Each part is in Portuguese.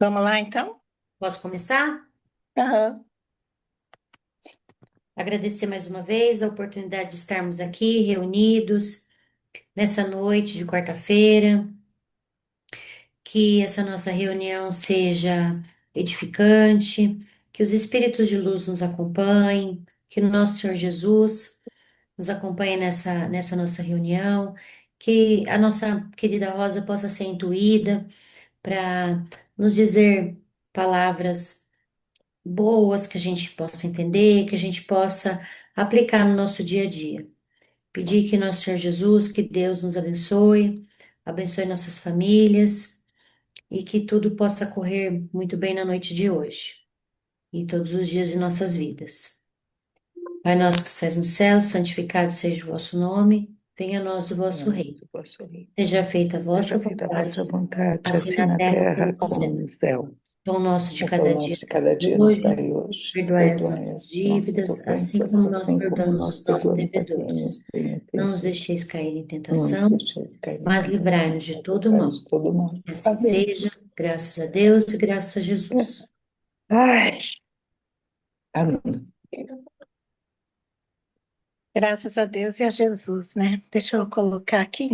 Vamos lá, então? Posso começar? Aham. Agradecer mais uma vez a oportunidade de estarmos aqui reunidos nessa noite de quarta-feira. Que essa nossa reunião seja edificante, que os espíritos de luz nos acompanhem, que o nosso Senhor Jesus nos acompanhe nessa nossa reunião, que a nossa querida Rosa possa ser intuída para nos dizer palavras boas que a gente possa entender, que a gente possa aplicar no nosso dia a dia. Pedir que nosso Senhor Jesus, que Deus nos abençoe, abençoe nossas famílias e que tudo possa correr muito bem na noite de hoje e todos os dias de nossas vidas. Pai nosso que estás no céu, santificado seja o vosso nome, venha a nós o vosso reino. O vosso reino. Seja feita a vossa Seja feita a vossa vontade, vontade, assim assim na na terra terra como no como céu. no céu. Pão nosso de O pão cada nosso dia de cada dia nos hoje, dai hoje. perdoai as Perdoai nossas as nossas dívidas, assim ofensas, como nós assim como perdoamos nós os nossos perdoamos a quem devedores. nos tem Não nos ofendido. deixeis cair em Não nos tentação, deixeis cair em mas tentação, livrai-nos de mas todo mal. livrai-nos de todo mal. Que assim Amém. seja, graças a Deus e graças a Jesus. Ai, amém. Graças a Deus e a Jesus, né? Deixa eu colocar aqui.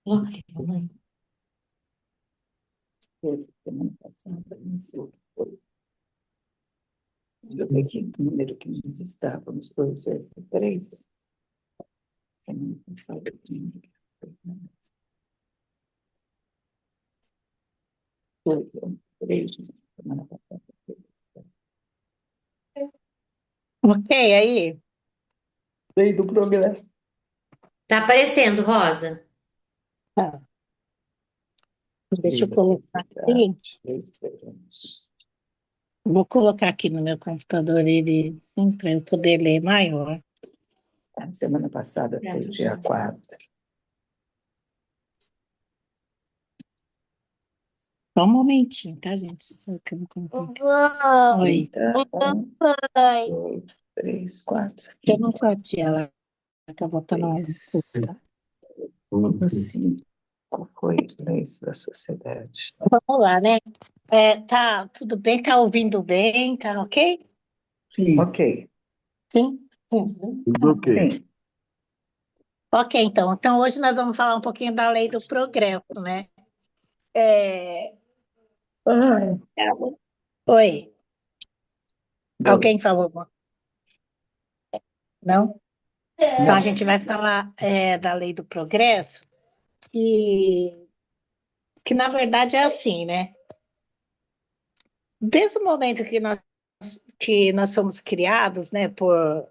Coloca aqui, mamãe. Semana passada, não sei o que foi. Eu peguei o número que nós estávamos, 283. Semana passada, três, semana passada. Ok, aí? Lei do progresso. Tá aparecendo, Rosa? Tá. Deixa eu Lei da colocar aqui. sociedade, lei diferente. Vou colocar aqui no meu computador ele, para eu poder ler maior. A semana passada foi dia 4. Só um momentinho, tá, gente? Só que eu vou colocar aqui. Oi. 2, 3, 4. Chama sua tia lá, que eu vou estar na puta. 5 foi leis da sociedade. Vamos lá, né? Tá tudo bem? Tá ouvindo bem? Tá ok? Sim. Ok. Sim? Sim. Tudo ok. Sim. Ok, então. Então, hoje nós vamos falar um pouquinho da lei do progresso, né? É, Ai, Oi, não. alguém falou? Não? Então, a gente vai falar da lei do progresso, que na verdade é assim, né? Desde o momento que nós somos criados, né, por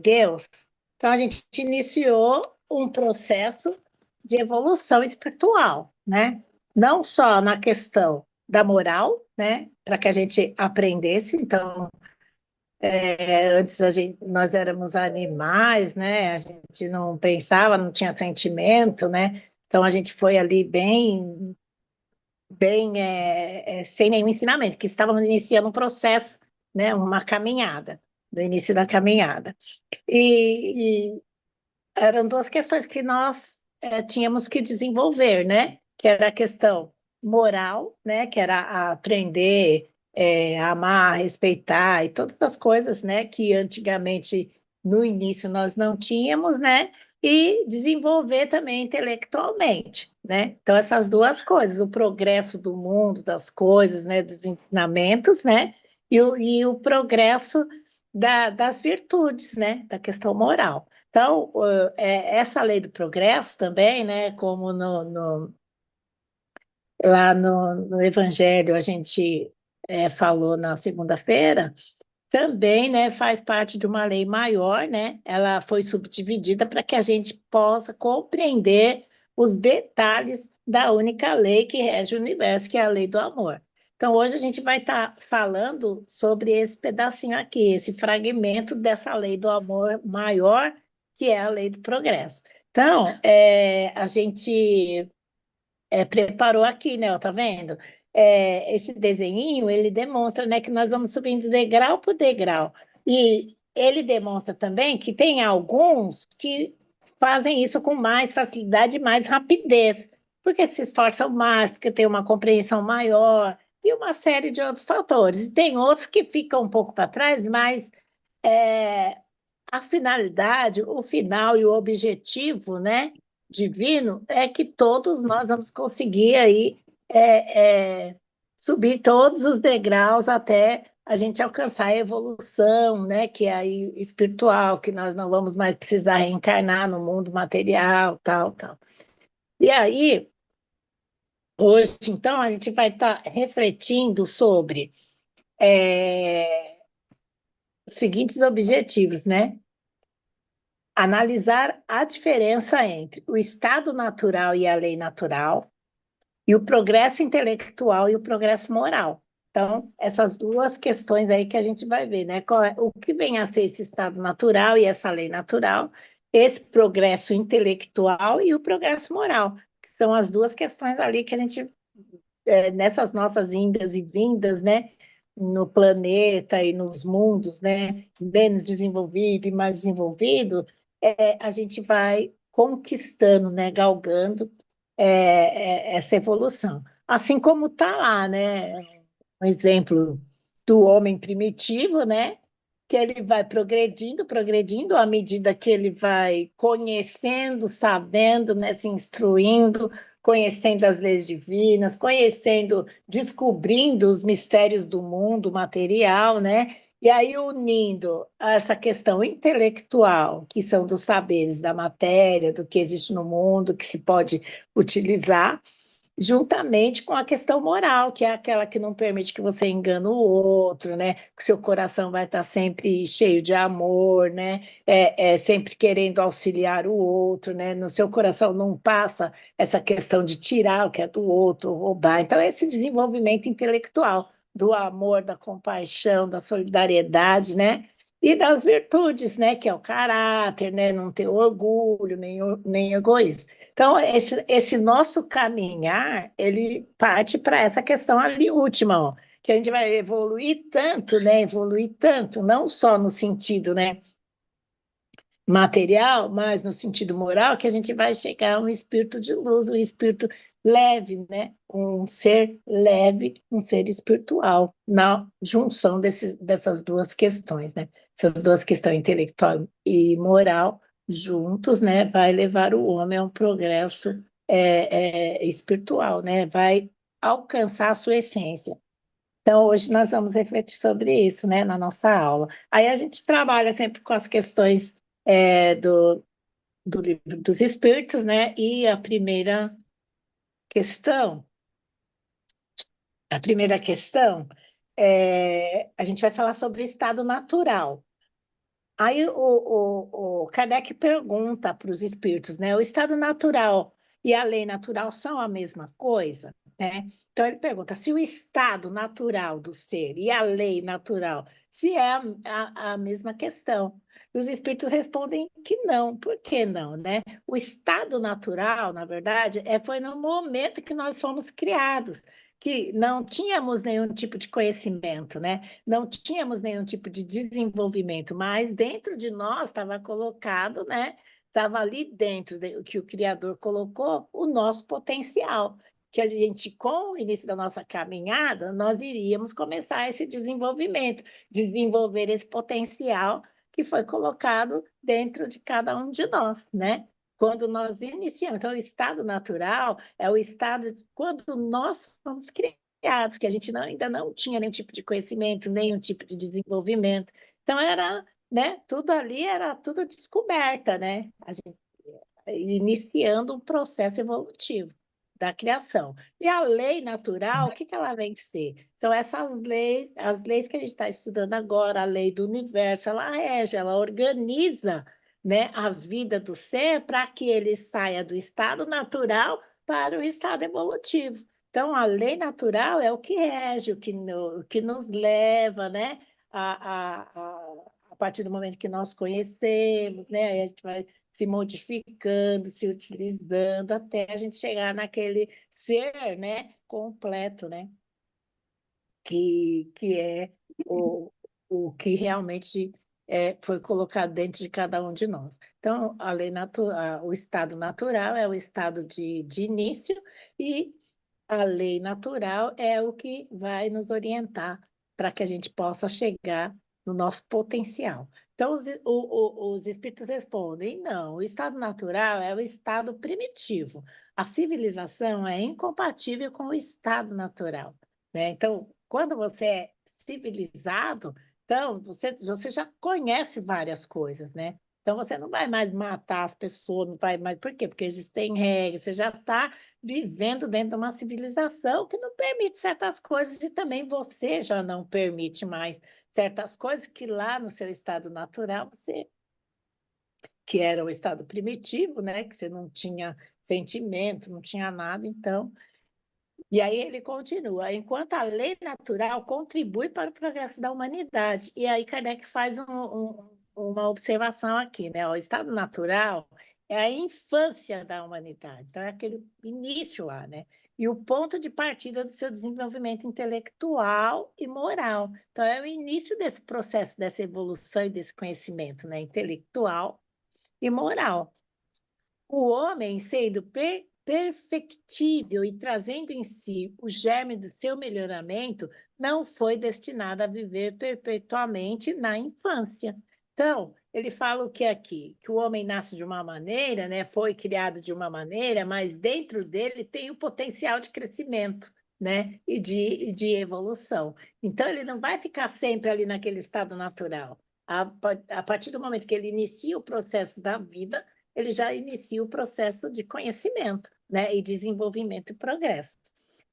Deus, então a gente iniciou um processo de evolução espiritual, né? Não só na questão da moral, né, para que a gente aprendesse. Então, antes nós éramos animais, né? A gente não pensava, não tinha sentimento, né? Então a gente foi ali bem sem nenhum ensinamento, que estávamos iniciando um processo, né? Uma caminhada, do início da caminhada. E eram duas questões que nós tínhamos que desenvolver, né? Que era a questão moral, né? Que era aprender a amar, respeitar e todas as coisas, né? Que antigamente, no início, nós não tínhamos, né? E desenvolver também intelectualmente, né? Então, essas duas coisas, o progresso do mundo, das coisas, né? Dos ensinamentos, né? E o progresso das virtudes, né? Da questão moral. Então, essa lei do progresso também, né, como lá no Evangelho a gente falou na segunda-feira, também, né, faz parte de uma lei maior, né? Ela foi subdividida para que a gente possa compreender os detalhes da única lei que rege o universo, que é a lei do amor. Então, hoje a gente vai estar falando sobre esse pedacinho aqui, esse fragmento dessa lei do amor maior, que é a lei do progresso. Então, a gente preparou aqui, né? Ó, tá vendo? Esse desenhinho, ele demonstra, né, que nós vamos subindo degrau por degrau. E ele demonstra também que tem alguns que fazem isso com mais facilidade e mais rapidez, porque se esforçam mais, porque tem uma compreensão maior e uma série de outros fatores. E tem outros que ficam um pouco para trás, mas é, a finalidade, o final e o objetivo, né, divino é que todos nós vamos conseguir aí subir todos os degraus até a gente alcançar a evolução, né, que é aí espiritual, que nós não vamos mais precisar reencarnar no mundo material, tal, tal. E aí, hoje, então, a gente vai estar refletindo sobre os seguintes objetivos, né? Analisar a diferença entre o estado natural e a lei natural, e o progresso intelectual e o progresso moral. Então, essas duas questões aí que a gente vai ver, né? O que vem a ser esse estado natural e essa lei natural, esse progresso intelectual e o progresso moral, que são as duas questões ali que a gente, nessas nossas indas e vindas, né? No planeta e nos mundos, né? Menos desenvolvido e mais desenvolvido, a gente vai conquistando, né? Galgando essa evolução. Assim como está lá, né? Um exemplo do homem primitivo, né? Que ele vai progredindo, progredindo à medida que ele vai conhecendo, sabendo, né? Se instruindo, conhecendo as leis divinas, conhecendo, descobrindo os mistérios do mundo material, né? E aí, unindo essa questão intelectual, que são dos saberes da matéria, do que existe no mundo, que se pode utilizar, juntamente com a questão moral, que é aquela que não permite que você engane o outro, né? Que seu coração vai estar sempre cheio de amor, né? Sempre querendo auxiliar o outro, né? No seu coração não passa essa questão de tirar o que é do outro, roubar. Então, esse desenvolvimento intelectual do amor, da compaixão, da solidariedade, né? E das virtudes, né? Que é o caráter, né? Não ter orgulho, nem egoísmo. Então, esse nosso caminhar, ele parte para essa questão ali última, ó, que a gente vai evoluir tanto, né? Evoluir tanto, não só no sentido, né, material, mas no sentido moral, que a gente vai chegar a um espírito de luz, um espírito leve, né? Um ser leve, um ser espiritual, na junção dessas duas questões, né? Essas duas questões, intelectual e moral, juntos, né? Vai levar o homem a um progresso espiritual, né? Vai alcançar a sua essência. Então, hoje nós vamos refletir sobre isso, né, na nossa aula. Aí a gente trabalha sempre com as questões do livro dos Espíritos, né? E questão, a primeira questão, a gente vai falar sobre o estado natural. Aí o Kardec pergunta para os espíritos, né? O estado natural e a lei natural são a mesma coisa, né? Então ele pergunta se o estado natural do ser e a lei natural se é a mesma questão. E os espíritos respondem que não. Por que não, né? O estado natural, na verdade, foi no momento que nós fomos criados, que não tínhamos nenhum tipo de conhecimento, né? Não tínhamos nenhum tipo de desenvolvimento, mas dentro de nós estava colocado, né? Estava ali dentro do que o Criador colocou o nosso potencial, que a gente, com o início da nossa caminhada, nós iríamos começar esse desenvolvimento, desenvolver esse potencial que foi colocado dentro de cada um de nós, né? Quando nós iniciamos. Então, o estado natural é o estado de quando nós fomos criados, que a gente ainda não tinha nenhum tipo de conhecimento, nenhum tipo de desenvolvimento. Então, era, né, tudo ali era tudo descoberta, né? A gente iniciando um processo evolutivo da criação. E a lei natural, o que que ela vem ser? Então, essas leis, as leis que a gente está estudando agora, a lei do universo, ela rege, ela organiza, né, a vida do ser para que ele saia do estado natural para o estado evolutivo. Então, a lei natural é o que rege, o que nos leva, né, a partir do momento que nós conhecemos, né? Aí a gente vai se modificando, se utilizando, até a gente chegar naquele ser, né, completo, né? Que é o que realmente foi colocado dentro de cada um de nós. Então, o estado natural é o estado de início, e a lei natural é o que vai nos orientar para que a gente possa chegar no nosso potencial. Então, os espíritos respondem: não, o estado natural é o estado primitivo. A civilização é incompatível com o estado natural, né? Então, quando você é civilizado, então você já conhece várias coisas, né? Então, você não vai mais matar as pessoas, não vai mais. Por quê? Porque existem regras, você já está vivendo dentro de uma civilização que não permite certas coisas, e também você já não permite mais certas coisas que lá no seu estado natural, que era o estado primitivo, né, que você não tinha sentimento, não tinha nada, então. E aí ele continua: enquanto a lei natural contribui para o progresso da humanidade. E aí Kardec faz uma observação aqui, né? O estado natural é a infância da humanidade, então é aquele início lá, né? E o ponto de partida do seu desenvolvimento intelectual e moral. Então é o início desse processo, dessa evolução e desse conhecimento, né? Intelectual e moral. O homem, sendo perfectível e trazendo em si o germe do seu melhoramento, não foi destinado a viver perpetuamente na infância. Então, ele fala o que aqui? Que o homem nasce de uma maneira, né? Foi criado de uma maneira, mas dentro dele tem o potencial de crescimento, né? E de evolução. Então, ele não vai ficar sempre ali naquele estado natural. A partir do momento que ele inicia o processo da vida, ele já inicia o processo de conhecimento, né, e desenvolvimento e progresso.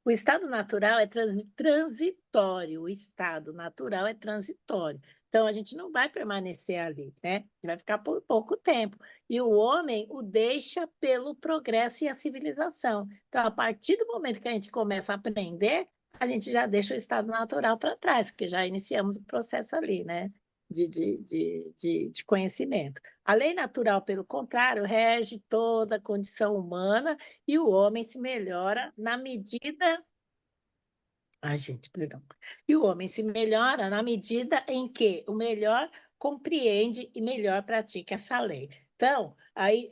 O estado natural é transitório, o estado natural é transitório. Então, a gente não vai permanecer ali, né? Vai ficar por pouco tempo. E o homem o deixa pelo progresso e a civilização. Então, a partir do momento que a gente começa a aprender, a gente já deixa o estado natural para trás, porque já iniciamos o processo ali, né? De conhecimento. A lei natural, pelo contrário, rege toda a condição humana, e o homem se melhora na medida. Ai, gente, perdão. E o homem se melhora na medida em que o melhor compreende e melhor pratica essa lei. Então, aí,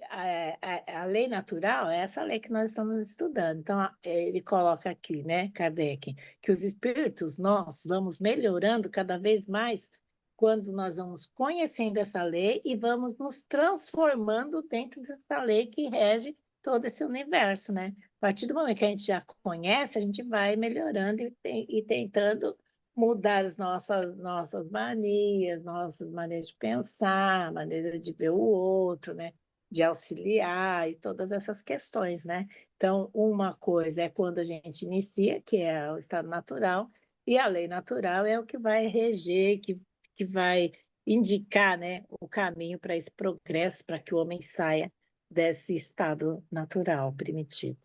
a lei natural é essa lei que nós estamos estudando. Então, ele coloca aqui, né, Kardec, que os espíritos, nós vamos melhorando cada vez mais quando nós vamos conhecendo essa lei e vamos nos transformando dentro dessa lei que rege todo esse universo, né? A partir do momento que a gente já conhece, a gente vai melhorando e tentando mudar as nossas manias, nossas maneiras de pensar, maneira de ver o outro, né? De auxiliar e todas essas questões, né? Então, uma coisa é quando a gente inicia, que é o estado natural, e a lei natural é o que vai reger, que vai indicar, né, o caminho para esse progresso, para que o homem saia desse estado natural primitivo.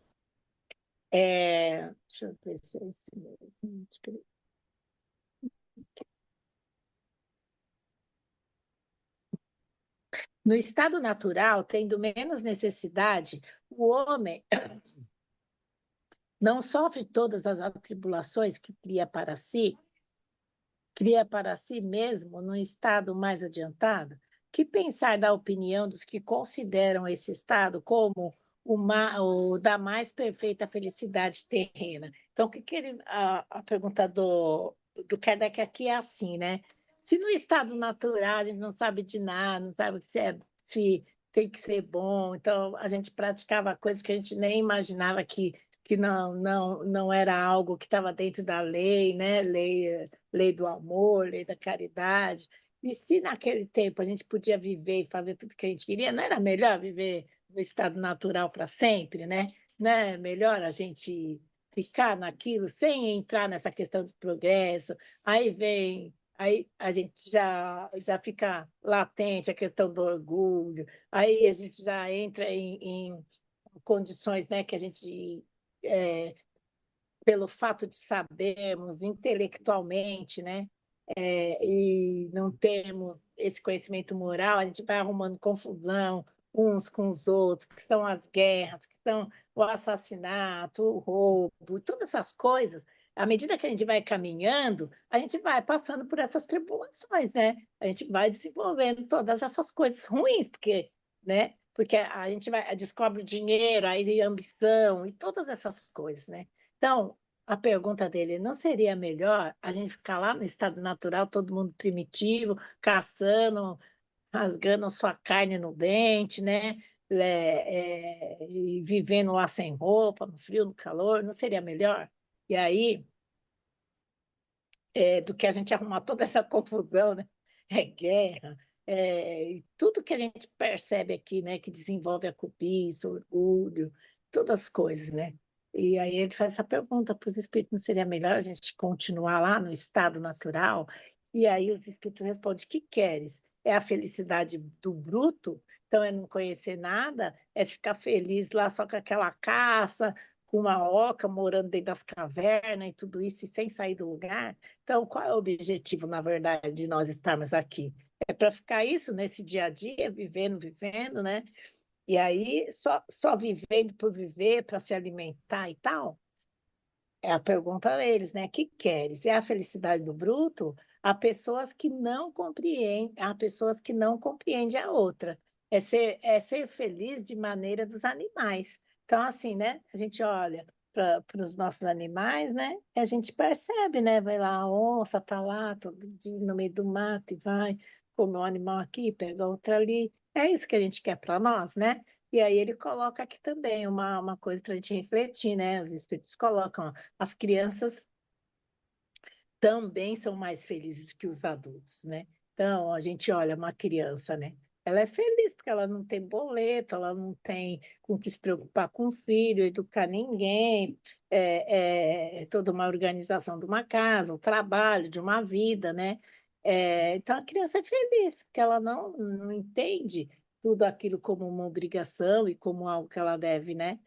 Deixa eu ver se é esse mesmo. No estado natural, tendo menos necessidade, o homem não sofre todas as atribulações que cria para si mesmo no estado mais adiantado. Que pensar da opinião dos que consideram esse estado como o da mais perfeita felicidade terrena? Então, a pergunta do Kardec aqui é assim, né? Se no estado natural a gente não sabe de nada, não sabe se tem que ser bom, então a gente praticava coisas que a gente nem imaginava que não era algo que estava dentro da lei, né? Lei do amor, lei da caridade. E se naquele tempo a gente podia viver e fazer tudo que a gente queria, não era melhor viver no estado natural para sempre, né? Não é melhor a gente ficar naquilo sem entrar nessa questão de progresso. Aí a gente já fica latente a questão do orgulho, aí a gente já entra em condições, né, que a gente é, pelo fato de sabermos intelectualmente, né? e não temos esse conhecimento moral, a gente vai arrumando confusão uns com os outros, que são as guerras, que são o assassinato, o roubo, todas essas coisas. À medida que a gente vai caminhando, a gente vai passando por essas tribulações, né? A gente vai desenvolvendo todas essas coisas ruins, porque, né? Porque a gente vai descobre o dinheiro, aí a ambição e todas essas coisas, né? Então, a pergunta dele, não seria melhor a gente ficar lá no estado natural, todo mundo primitivo, caçando, rasgando sua carne no dente, né? E vivendo lá sem roupa, no frio, no calor, não seria melhor? E aí, do que a gente arrumar toda essa confusão, né? É guerra, e tudo que a gente percebe aqui, né? Que desenvolve a cobiça, o orgulho, todas as coisas, né? E aí ele faz essa pergunta para os espíritos, não seria melhor a gente continuar lá no estado natural? E aí os espíritos respondem, que queres? É a felicidade do bruto? Então é não conhecer nada? É ficar feliz lá só com aquela caça, com uma oca morando dentro das cavernas e tudo isso, e sem sair do lugar? Então, qual é o objetivo, na verdade, de nós estarmos aqui? É para ficar isso nesse dia a dia, vivendo, vivendo, né? E aí, só vivendo por viver, para se alimentar e tal? É a pergunta deles, né? Que queres? É a felicidade do bruto? Há pessoas que não compreendem a outra. É ser feliz de maneira dos animais. Então, assim, né? A gente olha para os nossos animais, né? E a gente percebe, né? Vai lá, a onça tá lá todo dia no meio do mato e vai, come um animal aqui, pega outro ali. É isso que a gente quer para nós, né? E aí ele coloca aqui também uma coisa para a gente refletir, né? Os espíritos colocam, ó, as crianças também são mais felizes que os adultos, né? Então, a gente olha uma criança, né? Ela é feliz porque ela não tem boleto, ela não tem com que se preocupar com o filho, educar ninguém, é toda uma organização de uma casa, um trabalho, de uma vida, né? Então, a criança é feliz, porque ela não entende tudo aquilo como uma obrigação e como algo que ela deve, né?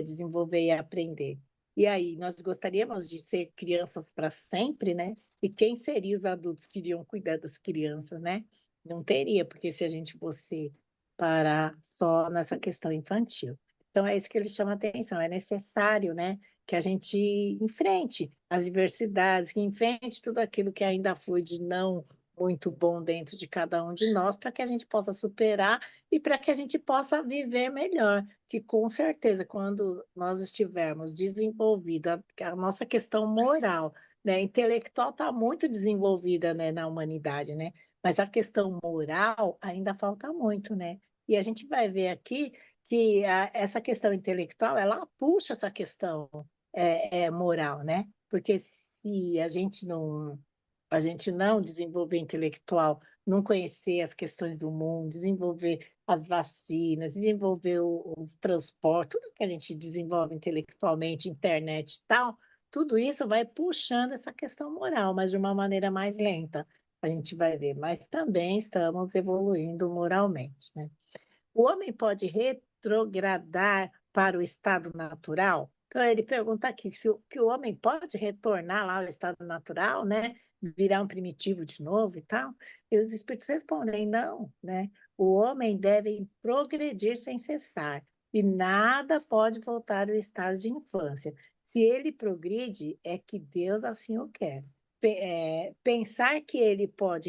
Desenvolver e aprender. E aí, nós gostaríamos de ser crianças para sempre, né? E quem seriam os adultos que iriam cuidar das crianças, né? Não teria, porque se a gente fosse parar só nessa questão infantil. Então, é isso que ele chama a atenção. É necessário, né, que a gente enfrente as diversidades, que enfrente tudo aquilo que ainda foi de não muito bom dentro de cada um de nós, para que a gente possa superar e para que a gente possa viver melhor, que com certeza, quando nós estivermos desenvolvido, a nossa questão moral, né, intelectual está muito desenvolvida, né, na humanidade, né, mas a questão moral ainda falta muito, né, e a gente vai ver aqui que essa questão intelectual, ela puxa essa questão moral, né, porque se a gente não desenvolver intelectual, não conhecer as questões do mundo, desenvolver as vacinas, desenvolver os transportes, tudo que a gente desenvolve intelectualmente, internet e tal, tudo isso vai puxando essa questão moral, mas de uma maneira mais lenta, a gente vai ver. Mas também estamos evoluindo moralmente, né? O homem pode retrogradar para o estado natural? Então, ele pergunta aqui que o homem pode retornar lá ao estado natural, né? Virar um primitivo de novo e tal. E os espíritos respondem, não, né? O homem deve progredir sem cessar e nada pode voltar ao estado de infância. Se ele progride, é que Deus assim o quer. Pensar que ele pode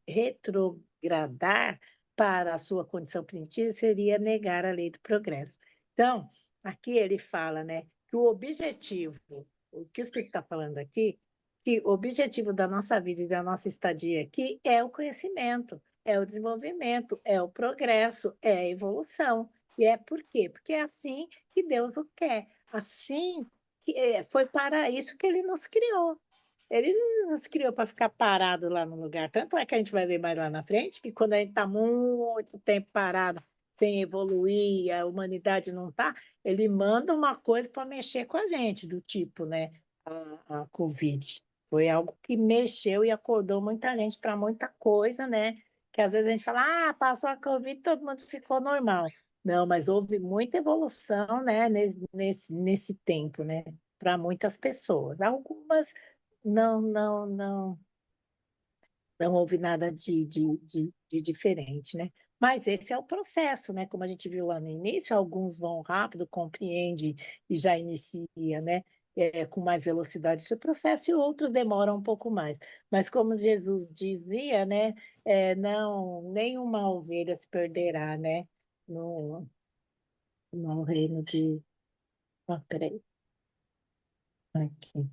retrogradar para a sua condição primitiva seria negar a lei do progresso. Então, aqui ele fala, né, que o objetivo, o que o Espírito está falando aqui, que o objetivo da nossa vida e da nossa estadia aqui é o conhecimento, é o desenvolvimento, é o progresso, é a evolução. E é por quê? Porque é assim que Deus o quer. Assim que foi para isso que ele nos criou. Ele não nos criou para ficar parado lá no lugar. Tanto é que a gente vai ver mais lá na frente que quando a gente está muito tempo parado, sem evoluir, a humanidade não está, ele manda uma coisa para mexer com a gente, do tipo, né? A Covid. Foi algo que mexeu e acordou muita gente para muita coisa, né? Que às vezes a gente fala, passou a Covid, todo mundo ficou normal. Não, mas houve muita evolução, né, nesse tempo, né, para muitas pessoas. Algumas não, não, não. não houve nada de diferente, né? Mas esse é o processo, né? Como a gente viu lá no início, alguns vão rápido, compreende e já inicia, né? Com mais velocidade esse processo, e outros demoram um pouco mais. Mas como Jesus dizia, né? Não, nenhuma ovelha se perderá, né? No, no reino de... Ah, peraí, aqui.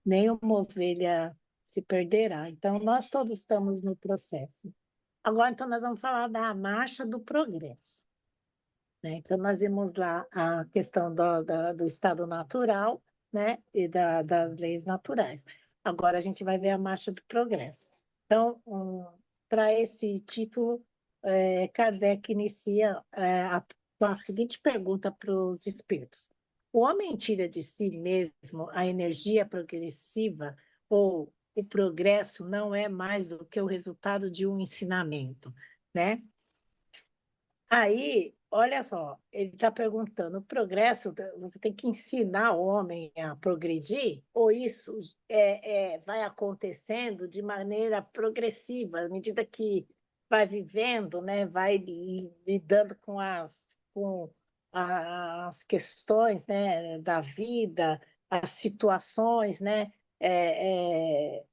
Nenhuma ovelha se perderá. Então, nós todos estamos no processo. Agora, então, nós vamos falar da marcha do progresso, né? Então, nós vimos lá a questão do estado natural, né? E das leis naturais. Agora, a gente vai ver a marcha do progresso. Então, para esse título, Kardec inicia com a seguinte pergunta para os espíritos: o homem tira de si mesmo a energia progressiva, ou o progresso não é mais do que o resultado de um ensinamento, né? Aí, olha só, ele está perguntando: o progresso, você tem que ensinar o homem a progredir, ou isso vai acontecendo de maneira progressiva, à medida que vai vivendo, né, vai lidando com as questões, né, da vida, as situações, né, é,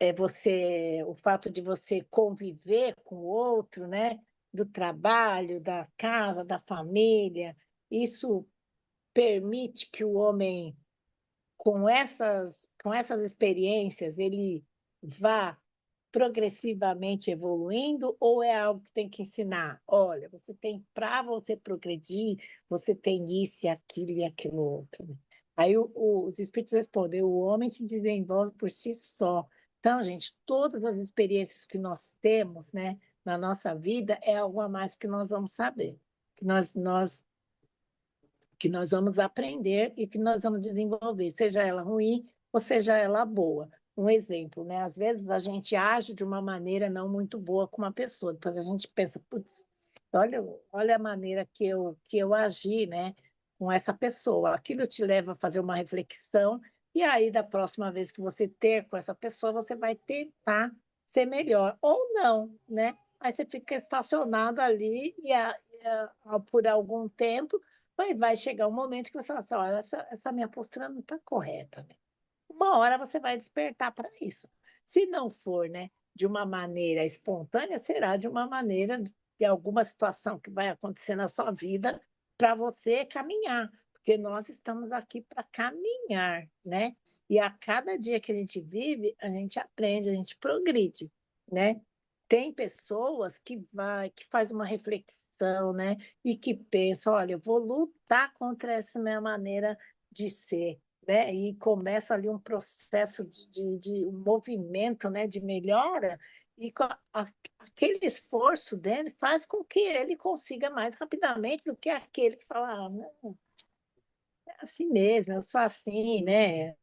é, o fato de você conviver com o outro, né? Do trabalho, da casa, da família, isso permite que o homem, com essas experiências, ele vá progressivamente evoluindo, ou é algo que tem que ensinar? Olha, você tem, para você progredir, você tem isso e aquilo e aquilo outro, né? Aí os espíritos respondem: o homem se desenvolve por si só. Então, gente, todas as experiências que nós temos, né, na nossa vida é algo a mais que nós vamos saber, que nós vamos aprender e que nós vamos desenvolver, seja ela ruim ou seja ela boa. Um exemplo, né? Às vezes a gente age de uma maneira não muito boa com uma pessoa, depois a gente pensa: putz, olha a maneira que eu agi, né, com essa pessoa. Aquilo te leva a fazer uma reflexão, e aí, da próxima vez que você ter com essa pessoa, você vai tentar ser melhor, ou não, né? Aí você fica estacionado ali por algum tempo. Vai chegar um momento que você fala assim: olha, essa minha postura não está correta, né? Uma hora você vai despertar para isso. Se não for, né, de uma maneira espontânea, será de uma maneira de alguma situação que vai acontecer na sua vida para você caminhar, porque nós estamos aqui para caminhar, né? E a cada dia que a gente vive, a gente aprende, a gente progride, né? Tem pessoas que faz uma reflexão, né? E que pensam: olha, eu vou lutar contra essa minha maneira de ser, né? E começa ali um processo de um movimento, né, de melhora, e aquele esforço dele faz com que ele consiga mais rapidamente do que aquele que fala: ah, não, é assim mesmo, eu sou assim, né?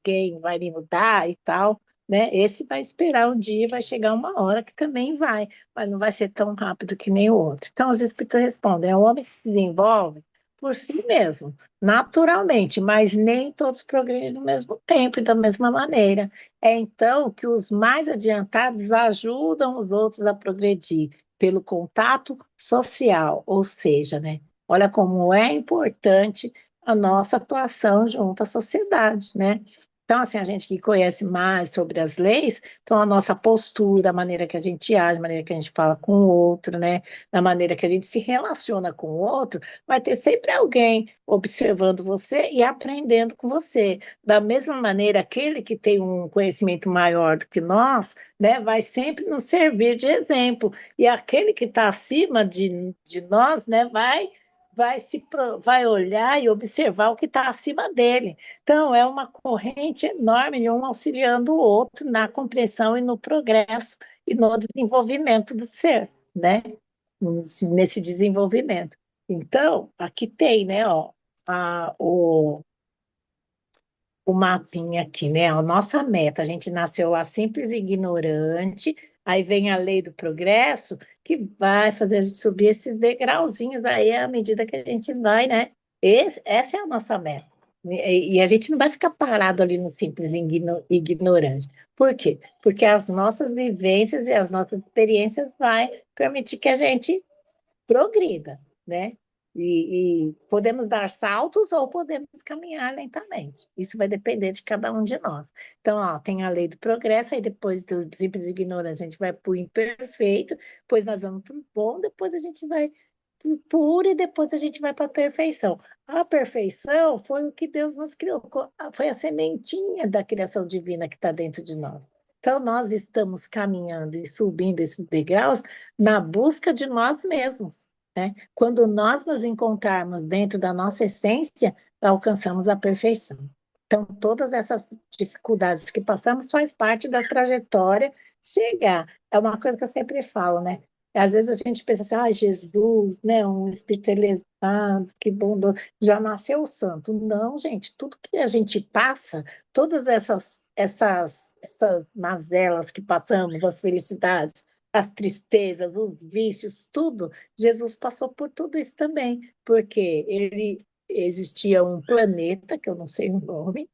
Quem vai me mudar e tal, né? Esse vai esperar um dia, vai chegar uma hora que também vai, mas não vai ser tão rápido que nem o outro. Então, os espíritos respondem: o homem se desenvolve por si mesmo, naturalmente, mas nem todos progredem no mesmo tempo e da mesma maneira. É então que os mais adiantados ajudam os outros a progredir pelo contato social, ou seja, né? Olha como é importante a nossa atuação junto à sociedade, né? Então, assim, a gente que conhece mais sobre as leis, então a nossa postura, a maneira que a gente age, a maneira que a gente fala com o outro, né? A maneira que a gente se relaciona com o outro, vai ter sempre alguém observando você e aprendendo com você. Da mesma maneira, aquele que tem um conhecimento maior do que nós, né, vai sempre nos servir de exemplo. E aquele que está acima de nós, né, vai olhar e observar o que está acima dele. Então, é uma corrente enorme, um auxiliando o outro na compreensão e no progresso e no desenvolvimento do ser, né? Nesse desenvolvimento. Então, aqui tem, né, ó, o mapinha aqui, né? A nossa meta. A gente nasceu lá simples e ignorante, aí vem a lei do progresso, que vai fazer a gente subir esses degrauzinhos aí à medida que a gente vai, né? Essa é a nossa meta, E a gente não vai ficar parado ali no simples ignorante. Por quê? Porque as nossas vivências e as nossas experiências vai permitir que a gente progrida, né? E podemos dar saltos ou podemos caminhar lentamente. Isso vai depender de cada um de nós. Então, ó, tem a lei do progresso, aí depois do simples ignorância, a gente vai para o imperfeito, depois nós vamos para o bom, depois a gente vai para o puro e depois a gente vai para a perfeição. A perfeição foi o que Deus nos criou, foi a sementinha da criação divina que está dentro de nós. Então, nós estamos caminhando e subindo esses degraus na busca de nós mesmos, né? Quando nós nos encontrarmos dentro da nossa essência, alcançamos a perfeição. Então, todas essas dificuldades que passamos faz parte da trajetória chegar. É uma coisa que eu sempre falo, né? Às vezes a gente pensa assim, ah, Jesus, né, um espírito elevado, que bondoso, já nasceu santo. Não, gente, tudo que a gente passa, todas essas mazelas que passamos, as felicidades, as tristezas, os vícios, tudo, Jesus passou por tudo isso também, porque ele existia um planeta, que eu não sei o nome,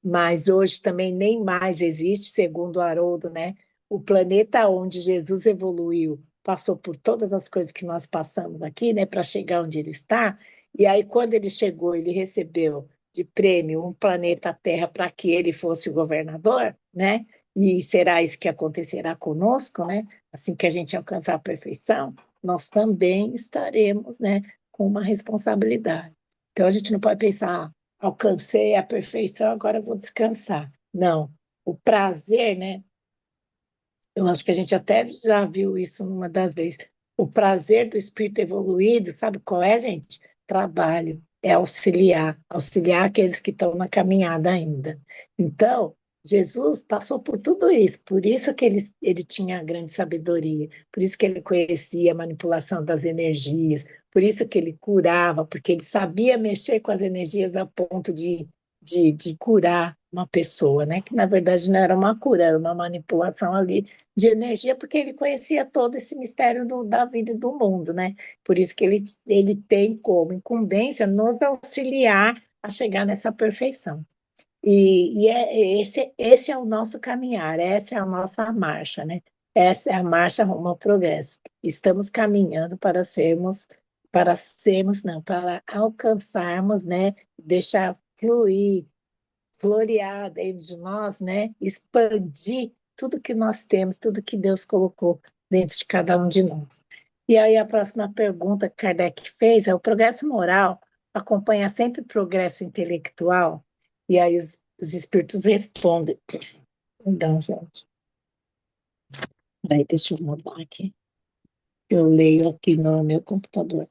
mas hoje também nem mais existe, segundo o Haroldo, né? O planeta onde Jesus evoluiu passou por todas as coisas que nós passamos aqui, né, para chegar onde ele está. E aí, quando ele chegou, ele recebeu de prêmio um planeta Terra para que ele fosse o governador, né? E será isso que acontecerá conosco, né? Assim que a gente alcançar a perfeição, nós também estaremos, né, com uma responsabilidade. Então a gente não pode pensar, ah, alcancei a perfeição, agora eu vou descansar. Não, o prazer, né? Eu acho que a gente até já viu isso numa das vezes. O prazer do espírito evoluído, sabe qual é, gente? Trabalho, é auxiliar, auxiliar aqueles que estão na caminhada ainda. Então, Jesus passou por tudo isso, por isso que ele tinha grande sabedoria, por isso que ele conhecia a manipulação das energias, por isso que ele curava, porque ele sabia mexer com as energias a ponto de curar uma pessoa, né? Que na verdade não era uma cura, era uma manipulação ali de energia, porque ele conhecia todo esse mistério da vida e do mundo, né? Por isso que ele tem como incumbência nos auxiliar a chegar nessa perfeição. Esse é o nosso caminhar, essa é a nossa marcha, né? Essa é a marcha rumo ao progresso. Estamos caminhando não, para alcançarmos, né? Deixar fluir, florear dentro de nós, né? Expandir tudo que nós temos, tudo que Deus colocou dentro de cada um de nós. E aí a próxima pergunta que Kardec fez é: o progresso moral acompanha sempre o progresso intelectual? E aí os espíritos respondem. Então, gente, aí deixa eu mudar aqui. Eu leio aqui no meu computador.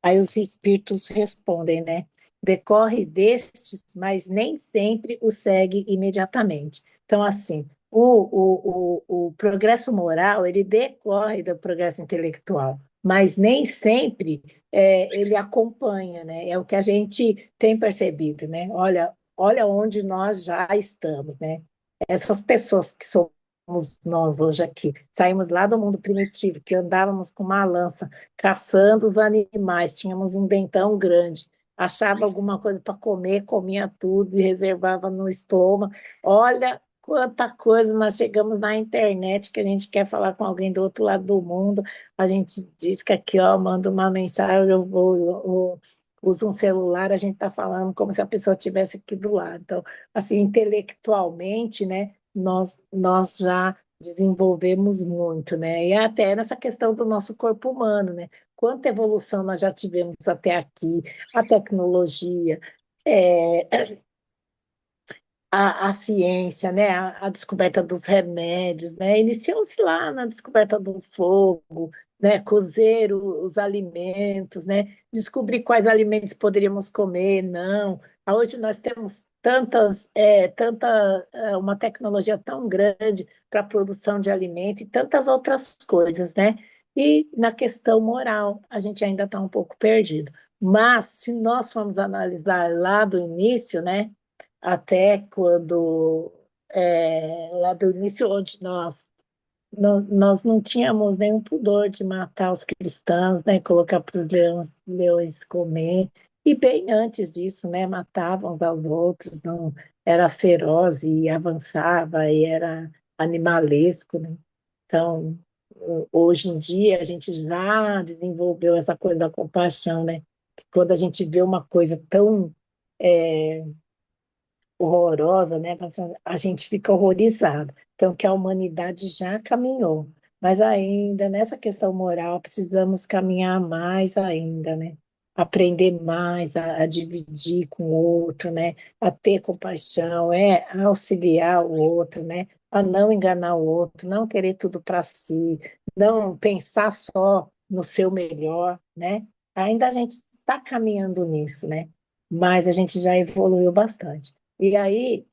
Aí os espíritos respondem, né? Decorre destes, mas nem sempre o segue imediatamente. Então, assim, o progresso moral, ele decorre do progresso intelectual, mas nem sempre ele acompanha, né? É o que a gente tem percebido, né? Olha onde nós já estamos, né? Essas pessoas que somos nós hoje aqui, saímos lá do mundo primitivo, que andávamos com uma lança, caçando os animais, tínhamos um dentão grande, achava alguma coisa para comer, comia tudo e reservava no estômago. Olha quanta coisa nós chegamos na internet que a gente quer falar com alguém do outro lado do mundo, a gente diz que aqui, ó, manda uma mensagem, eu uso um celular, a gente está falando como se a pessoa estivesse aqui do lado. Então, assim, intelectualmente, né, nós já desenvolvemos muito, né? E até nessa questão do nosso corpo humano, né? Quanta evolução nós já tivemos até aqui, a tecnologia, é, a ciência, né? A descoberta dos remédios, né? Iniciou-se lá na descoberta do fogo, né? Cozer os alimentos, né? Descobrir quais alimentos poderíamos comer, não. Hoje nós temos uma tecnologia tão grande para a produção de alimento e tantas outras coisas, né? E na questão moral, a gente ainda está um pouco perdido. Mas, se nós formos analisar lá do início, né? Até quando, lá do início, onde nós não tínhamos nenhum pudor de matar os cristãos, né? Colocar para os leões comer. E bem antes disso, né, matavam uns aos outros, não era feroz e avançava e era animalesco, né? Então, hoje em dia a gente já desenvolveu essa coisa da compaixão, né? Quando a gente vê uma coisa tão horrorosa, né? A gente fica horrorizado. Então, que a humanidade já caminhou, mas ainda nessa questão moral precisamos caminhar mais ainda, né? Aprender mais a dividir com o outro, né? A ter compaixão, a auxiliar o outro, né? A não enganar o outro, não querer tudo para si, não pensar só no seu melhor, né? Ainda a gente está caminhando nisso, né? Mas a gente já evoluiu bastante. E aí,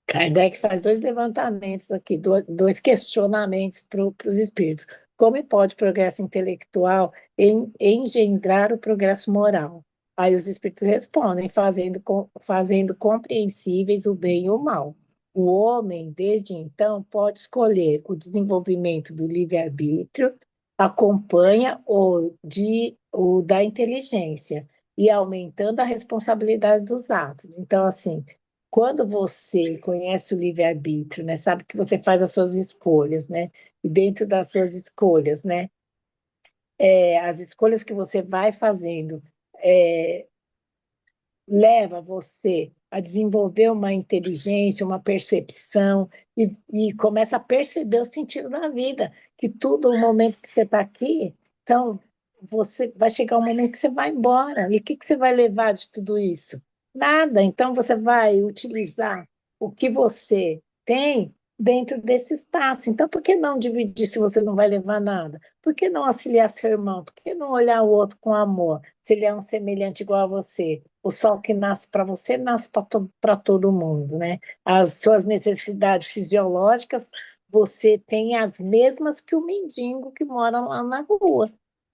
Kardec faz dois levantamentos aqui, dois questionamentos para os espíritos. Como pode o progresso intelectual engendrar o progresso moral? Aí os espíritos respondem, fazendo compreensíveis o bem e o mal. O homem, desde então, pode escolher o desenvolvimento do livre-arbítrio, acompanha o da inteligência, e aumentando a responsabilidade dos atos. Então, assim, quando você conhece o livre-arbítrio, né, sabe que você faz as suas escolhas, né, e dentro das suas escolhas, né, as escolhas que você vai fazendo é, leva você a desenvolver uma inteligência, uma percepção e começa a perceber o sentido da vida, que tudo, o momento que você está aqui, então você vai chegar um momento que você vai embora. E o que, que você vai levar de tudo isso? Nada. Então você vai utilizar o que você tem dentro desse espaço. Então, por que não dividir se você não vai levar nada? Por que não auxiliar seu irmão? Por que não olhar o outro com amor, se ele é um semelhante igual a você? O sol que nasce para você nasce para todo mundo, né? As suas necessidades fisiológicas, você tem as mesmas que o mendigo que mora lá na rua.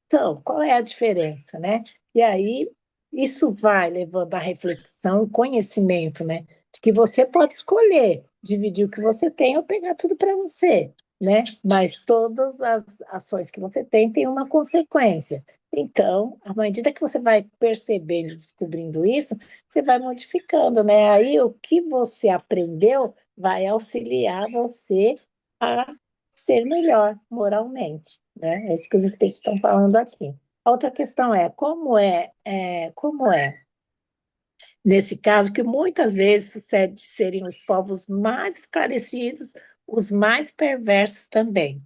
Então, qual é a diferença, né? E aí, isso vai levando à reflexão, conhecimento, né? De que você pode escolher dividir o que você tem ou pegar tudo para você, né? Mas todas as ações que você tem têm uma consequência. Então, à medida que você vai percebendo, descobrindo isso, você vai modificando, né? Aí o que você aprendeu vai auxiliar você a ser melhor moralmente, né? É isso que os espíritos estão falando aqui. A outra questão é como é nesse caso que muitas vezes sucede de serem os povos mais esclarecidos, os mais perversos também.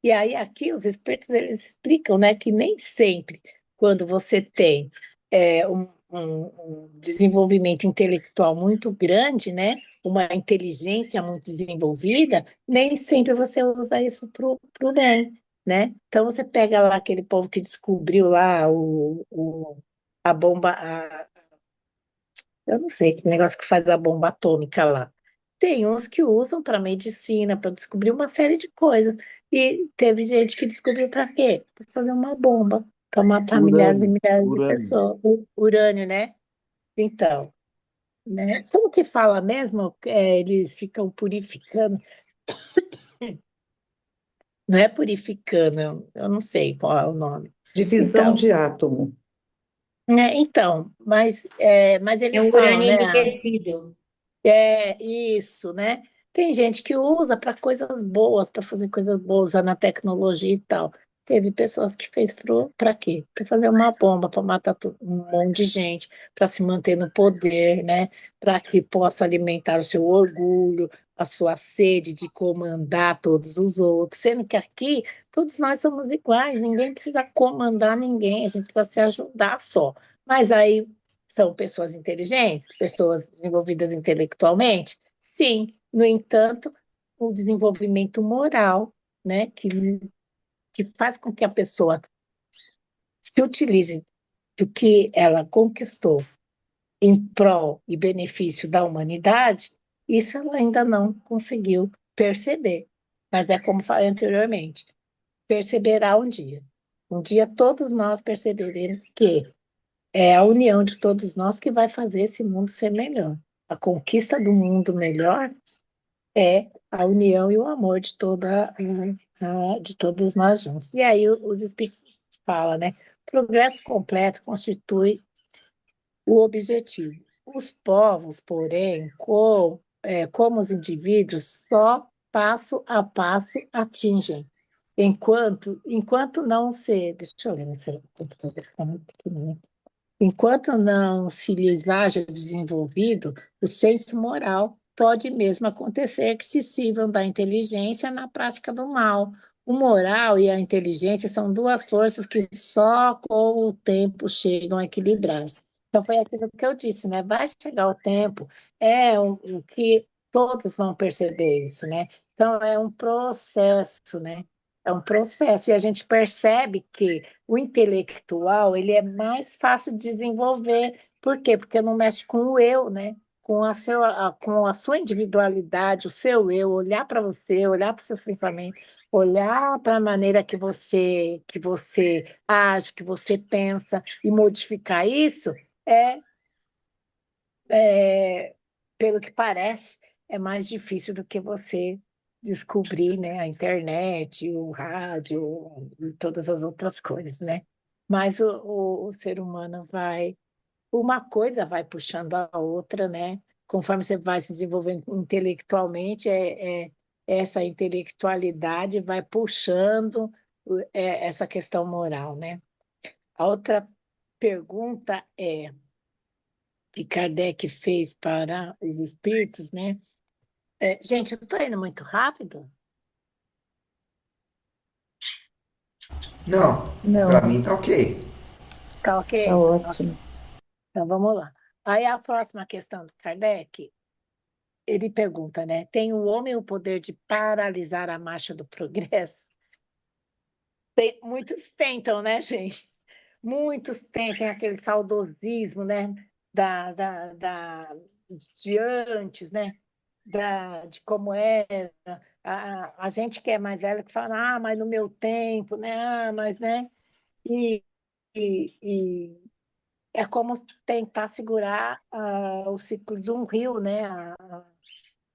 E aí aqui os espíritos eles explicam, né, que nem sempre quando você tem um desenvolvimento intelectual muito grande, né, uma inteligência muito desenvolvida, nem sempre você usa isso para o bem, né? Então você pega lá aquele povo que descobriu lá a bomba, eu não sei, que negócio que faz a bomba atômica lá. Tem uns que usam para medicina, para descobrir uma série de coisas. E teve gente que descobriu para quê? Para fazer uma bomba, para matar milhares e Urânio, milhares de urânio. pessoas. Urânio, né? Então, né? Como que fala mesmo? Eles ficam purificando. Não é purificando, eu não sei qual é o nome. Divisão Então, de átomo. né? Então, mas É eles o falam, urânio né? enriquecido. É isso, né? Tem gente que usa para coisas boas, para fazer coisas boas, usar na tecnologia e tal. Teve pessoas que fez para quê? Para fazer uma bomba, para matar um monte de gente, para se manter no poder, né? Para que possa alimentar o seu orgulho, a sua sede de comandar todos os outros. Sendo que aqui todos nós somos iguais, ninguém precisa comandar ninguém, a gente precisa se ajudar só. Mas aí são pessoas inteligentes, pessoas desenvolvidas intelectualmente? Sim. No entanto, o desenvolvimento moral, né, que faz com que a pessoa se utilize do que ela conquistou em prol e benefício da humanidade, isso ela ainda não conseguiu perceber. Mas é como falei anteriormente, perceberá um dia. Um dia todos nós perceberemos que é a união de todos nós que vai fazer esse mundo ser melhor. A conquista do mundo melhor é a união e o amor de de todos nós juntos. E aí os espíritos falam, né? Progresso completo constitui o objetivo. Os povos, porém, como os indivíduos, só passo a passo atingem. Enquanto não se. Deixa eu ler, meu computador fica muito pequenininho. Enquanto não se lhes haja desenvolvido, o senso moral pode mesmo acontecer que se sirvam da inteligência na prática do mal. O moral e a inteligência são duas forças que só com o tempo chegam a equilibrar-se. Então, foi aquilo que eu disse, né? Vai chegar o tempo, o que todos vão perceber isso, né? Então, é um processo, né? É um processo, e a gente percebe que o intelectual, ele é mais fácil de desenvolver. Por quê? Porque não mexe com o eu, né? Com a sua individualidade, o seu eu, olhar para você, olhar para os seus pensamentos, olhar para a maneira que você age, que você pensa e modificar isso, é, é, pelo que parece, é mais difícil do que você descobrir, né, a internet, o rádio e todas as outras coisas, né? Mas o ser humano uma coisa vai puxando a outra, né? Conforme você vai se desenvolvendo intelectualmente, essa intelectualidade vai puxando essa questão moral, né? A outra pergunta que Kardec fez para os espíritos, né? Gente, eu estou indo muito rápido? Não, pra Não, mim tá ok. Tá tá ok? Ok. ótimo. Então vamos lá. Aí a próxima questão do Kardec, ele pergunta, né? Tem o homem o poder de paralisar a marcha do progresso? Muitos tentam, né, gente? Muitos tem aquele saudosismo, né? De antes, né? De como era. A gente que é mais velha que fala, mas no meu tempo, né? Mas, né? E, e é como tentar segurar o ciclo de um rio, né?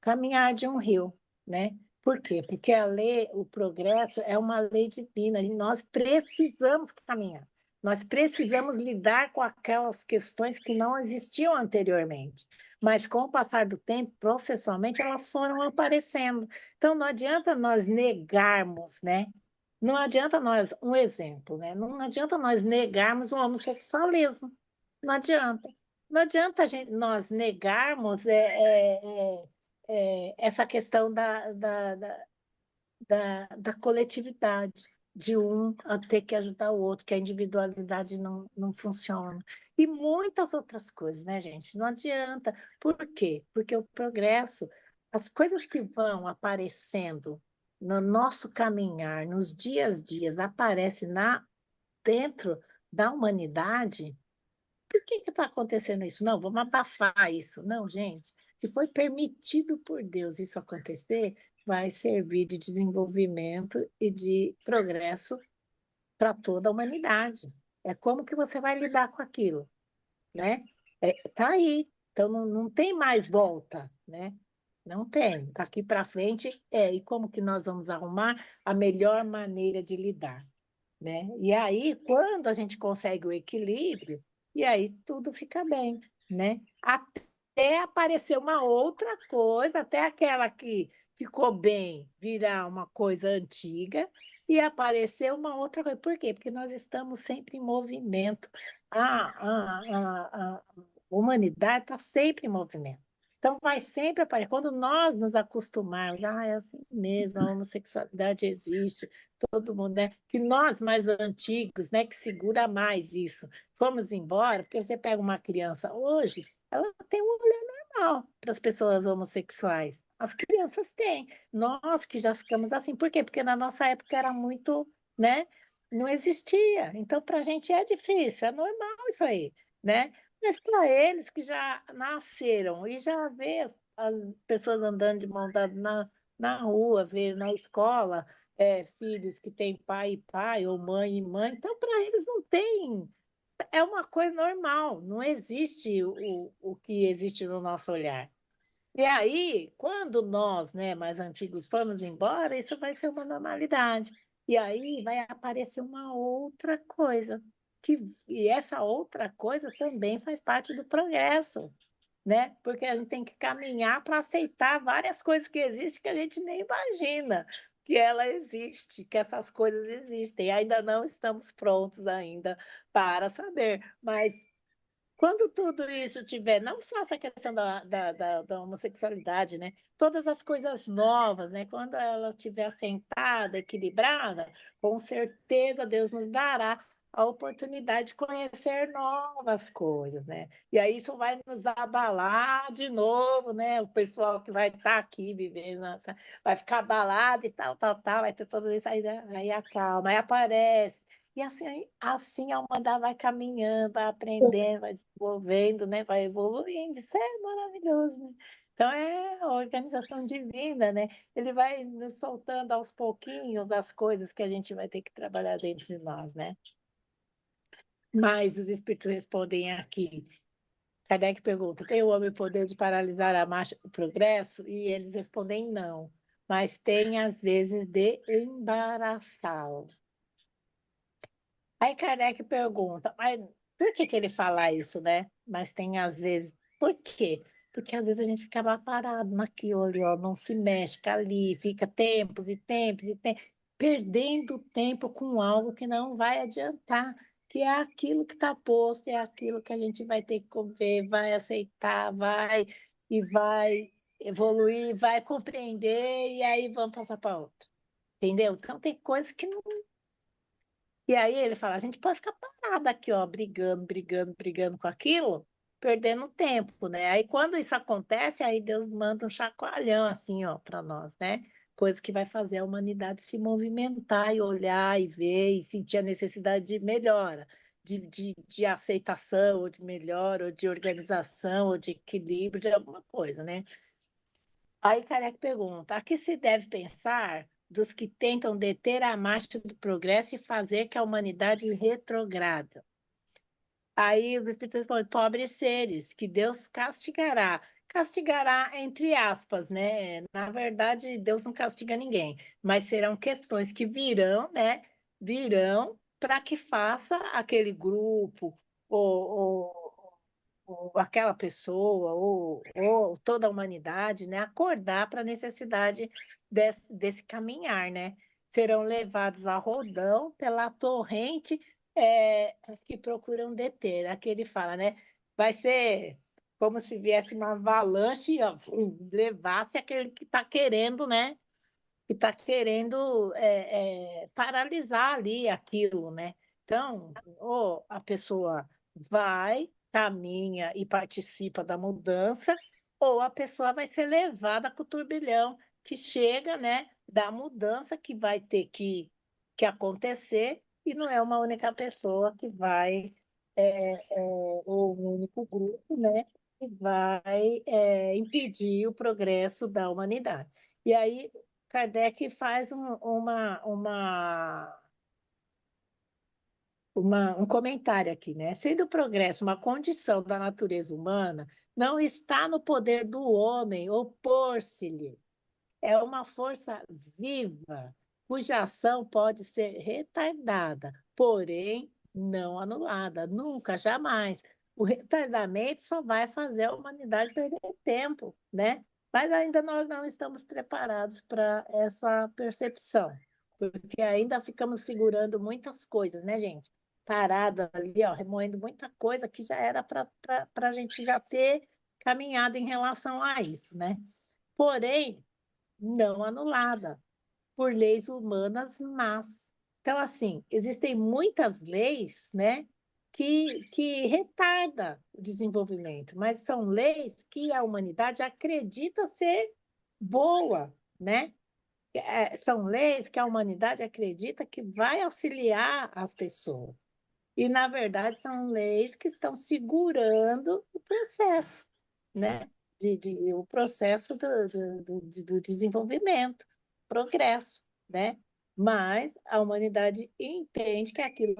Caminhar de um rio, né? Por quê? Porque a lei, o progresso é uma lei divina e nós precisamos caminhar. Nós precisamos lidar com aquelas questões que não existiam anteriormente. Mas com o passar do tempo, processualmente, elas foram aparecendo. Então, não adianta nós negarmos, né? Não adianta nós, um exemplo, né? Não adianta nós negarmos o homossexualismo. Não adianta. Não adianta nós negarmos essa questão da coletividade, de um a ter que ajudar o outro, que a individualidade não funciona. E muitas outras coisas, né, gente? Não adianta. Por quê? Porque o progresso, as coisas que vão aparecendo no nosso caminhar, nos dias a dias, aparecem dentro da humanidade. Por que está acontecendo isso? Não, vamos abafar isso. Não, gente, se foi permitido por Deus isso acontecer, vai servir de desenvolvimento e de progresso para toda a humanidade. É como que você vai lidar com aquilo, né? Tá aí, então não tem mais volta, né? Não tem. Daqui para frente e como que nós vamos arrumar a melhor maneira de lidar, né? E aí, quando a gente consegue o equilíbrio, e aí tudo fica bem, né? Até aparecer uma outra coisa, até aquela que ficou bem virar uma coisa antiga e aparecer uma outra coisa. Por quê? Porque nós estamos sempre em movimento. A humanidade está sempre em movimento. Então, vai sempre aparecer. Quando nós nos acostumarmos, é assim mesmo, a homossexualidade existe, todo mundo, né? Que nós mais antigos, né, que segura mais isso, fomos embora, porque você pega uma criança hoje, ela tem um olhar normal para as pessoas homossexuais. As crianças têm. Nós que já ficamos assim. Por quê? Porque na nossa época era muito, né? Não existia. Então, para a gente é difícil, é normal isso aí, né? Mas para eles que já nasceram e já vê as pessoas andando de mão dada na rua, ver na escola, filhos que têm pai e pai, ou mãe e mãe. Então, para eles não tem. É uma coisa normal, não existe o que existe no nosso olhar. E aí, quando nós, né, mais antigos, formos embora, isso vai ser uma normalidade. E aí vai aparecer uma outra coisa, e essa outra coisa também faz parte do progresso, né? Porque a gente tem que caminhar para aceitar várias coisas que existem que a gente nem imagina que ela existe, que essas coisas existem. Ainda não estamos prontos ainda para saber, mas quando tudo isso tiver, não só essa questão da homossexualidade, né? Todas as coisas novas, né? Quando ela estiver assentada, equilibrada, com certeza Deus nos dará a oportunidade de conhecer novas coisas, né? E aí isso vai nos abalar de novo, né? O pessoal que vai estar aqui vivendo, vai ficar abalado e tal, tal, tal, vai ter tudo isso, aí acalma, aí aparece. E assim a humanidade vai caminhando, vai aprendendo, vai desenvolvendo, né? Vai evoluindo. Isso é maravilhoso, né? Então é a organização divina, né? Ele vai nos soltando aos pouquinhos as coisas que a gente vai ter que trabalhar dentro de nós, né? Mas os espíritos respondem aqui. Kardec pergunta: tem o homem o poder de paralisar a marcha do progresso? E eles respondem não, mas tem às vezes de embaraçá-lo. Aí Kardec pergunta, mas por que que ele fala isso, né? Mas tem às vezes, por quê? Porque às vezes a gente ficava parado naquilo ali, ó, não se mexe, fica ali, fica tempos e tempos e tempos, perdendo tempo com algo que não vai adiantar, que é aquilo que está posto, é aquilo que a gente vai ter que comer, vai aceitar, vai evoluir, vai compreender, e aí vamos passar para outro. Entendeu? Então tem coisas que não. E aí ele fala, a gente pode ficar parado aqui, ó, brigando, brigando, brigando com aquilo, perdendo tempo, né? Aí quando isso acontece, aí Deus manda um chacoalhão assim, ó, para nós, né? Coisa que vai fazer a humanidade se movimentar e olhar e ver e sentir a necessidade de melhora, de aceitação, ou de melhora, ou de organização, ou de equilíbrio, de alguma coisa, né? Aí Kardec pergunta: a que se deve pensar dos que tentam deter a marcha do progresso e fazer que a humanidade retrograda? Aí os Espíritos respondem: pobres seres, que Deus castigará. Castigará entre aspas, né? Na verdade, Deus não castiga ninguém, mas serão questões que virão, né? Virão para que faça aquele grupo ou aquela pessoa, ou toda a humanidade, né, acordar para a necessidade desse caminhar, né? Serão levados a rodão pela torrente que procuram deter. Aqui ele fala, né? Vai ser como se viesse uma avalanche e ó, levasse aquele que está querendo, né? Que está querendo paralisar ali aquilo, né? Então, ou a pessoa vai, caminha e participa da mudança, ou a pessoa vai ser levada com o turbilhão que chega, né, da mudança que vai ter que acontecer, e não é uma única pessoa que vai, ou um único grupo, né, que vai impedir o progresso da humanidade. E aí Kardec faz um comentário aqui, né? Sendo o progresso uma condição da natureza humana, não está no poder do homem opor-se-lhe. É uma força viva, cuja ação pode ser retardada, porém não anulada, nunca, jamais. O retardamento só vai fazer a humanidade perder tempo, né? Mas ainda nós não estamos preparados para essa percepção, porque ainda ficamos segurando muitas coisas, né, gente? Parado ali, ó, remoendo muita coisa que já era para a gente já ter caminhado em relação a isso, né? Porém, não anulada por leis humanas más. Então, assim, existem muitas leis, né, que retardam o desenvolvimento, mas são leis que a humanidade acredita ser boa, né? São leis que a humanidade acredita que vai auxiliar as pessoas. E, na verdade, são leis que estão segurando o processo, né? O processo do desenvolvimento, progresso, né? Mas a humanidade entende que aquilo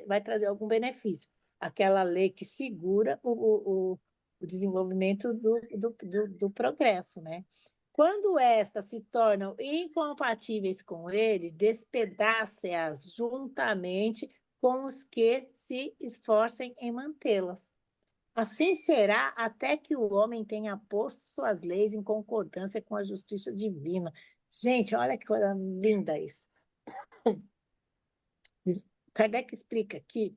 vai trazer algum benefício. Aquela lei que segura o desenvolvimento do progresso, né? Quando estas se tornam incompatíveis com ele, despedace-as juntamente com os que se esforcem em mantê-las. Assim será até que o homem tenha posto suas leis em concordância com a justiça divina. Gente, olha que coisa linda isso. Kardec explica aqui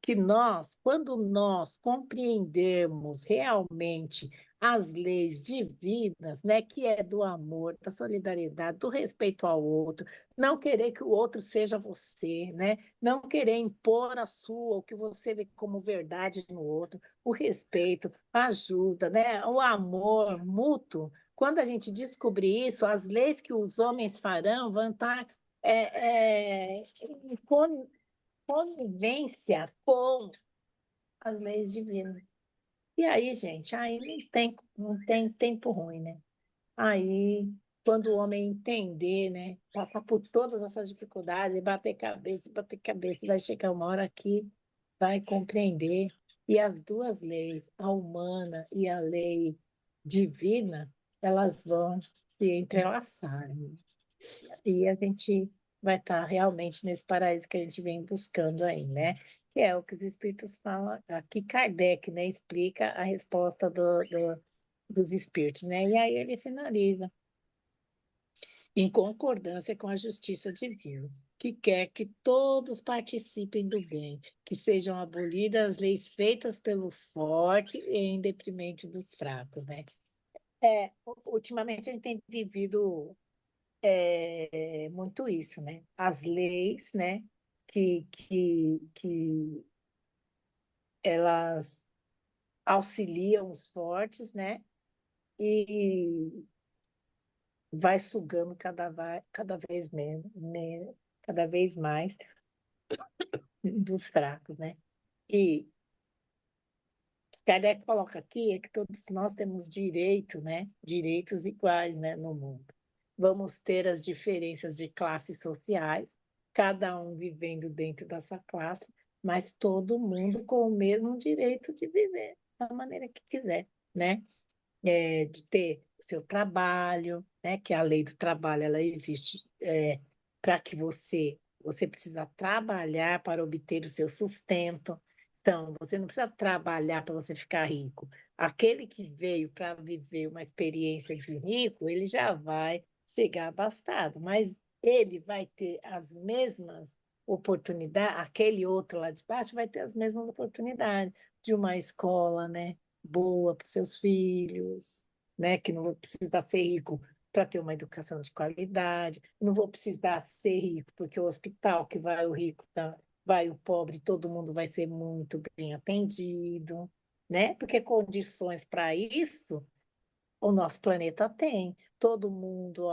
que nós, quando nós compreendermos realmente as leis divinas, né, que é do amor, da solidariedade, do respeito ao outro, não querer que o outro seja você, né, não querer impor a sua, o que você vê como verdade no outro, o respeito, a ajuda, né, o amor mútuo. Quando a gente descobrir isso, as leis que os homens farão vão estar em convivência com as leis divinas. E aí, gente, aí não tem tempo ruim, né? Aí, quando o homem entender, né, passar por todas essas dificuldades, bater cabeça, vai chegar uma hora que vai compreender. E as duas leis, a humana e a lei divina, elas vão se entrelaçar, né? E a gente vai estar realmente nesse paraíso que a gente vem buscando aí, né? Que é o que os espíritos falam. Aqui Kardec, né, explica a resposta dos espíritos, né? E aí ele finaliza, em concordância com a justiça divina, que quer que todos participem do bem, que sejam abolidas as leis feitas pelo forte em detrimento dos fracos, né? Ultimamente a gente tem vivido muito isso, né? As leis, né? Que elas auxiliam os fortes, né? E vai sugando cada vez menos, cada vez mais dos fracos, né? E Kardec coloca aqui é que todos nós temos direito, né? Direitos iguais, né, no mundo. Vamos ter as diferenças de classes sociais, cada um vivendo dentro da sua classe, mas todo mundo com o mesmo direito de viver da maneira que quiser, né? De ter o seu trabalho, né? Que a lei do trabalho ela existe para que você precisa trabalhar para obter o seu sustento. Então, você não precisa trabalhar para você ficar rico. Aquele que veio para viver uma experiência de rico, ele já vai chegar abastado, mas ele vai ter as mesmas oportunidades, aquele outro lá de baixo vai ter as mesmas oportunidades de uma escola, né? Boa para os seus filhos, né? Que não vou precisar ser rico para ter uma educação de qualidade, não vou precisar ser rico, porque o hospital que vai o rico, tá, vai o pobre, todo mundo vai ser muito bem atendido, né? Porque condições para isso o nosso planeta tem. Todo mundo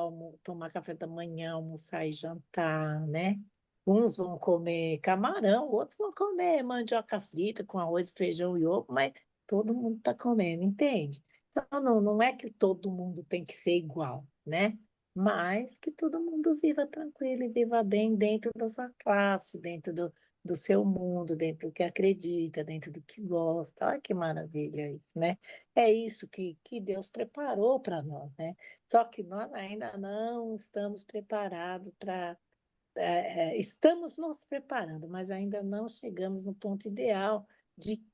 tomar café da manhã, almoçar e jantar, né? Uns vão comer camarão, outros vão comer mandioca frita com arroz, feijão e ovo, mas todo mundo está comendo, entende? Então, não é que todo mundo tem que ser igual, né? Mas que todo mundo viva tranquilo e viva bem dentro da sua classe, dentro do seu mundo, dentro do que acredita, dentro do que gosta. Olha que maravilha isso, né? É isso que Deus preparou para nós, né? Só que nós ainda não estamos preparados para. Estamos nos preparando, mas ainda não chegamos no ponto ideal de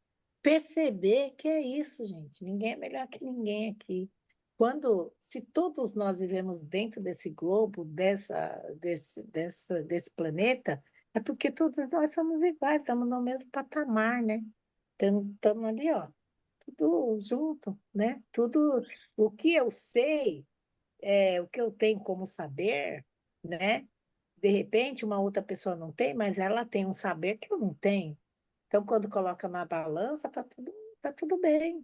perceber que é isso, gente. Ninguém é melhor que ninguém aqui. Se todos nós vivemos dentro desse globo, desse planeta, é porque todos nós somos iguais, estamos no mesmo patamar, né? Estamos ali, ó, tudo junto, né? Tudo o que eu sei, o que eu tenho como saber, né? De repente, uma outra pessoa não tem, mas ela tem um saber que eu não tenho. Então, quando coloca na balança, tá tudo bem.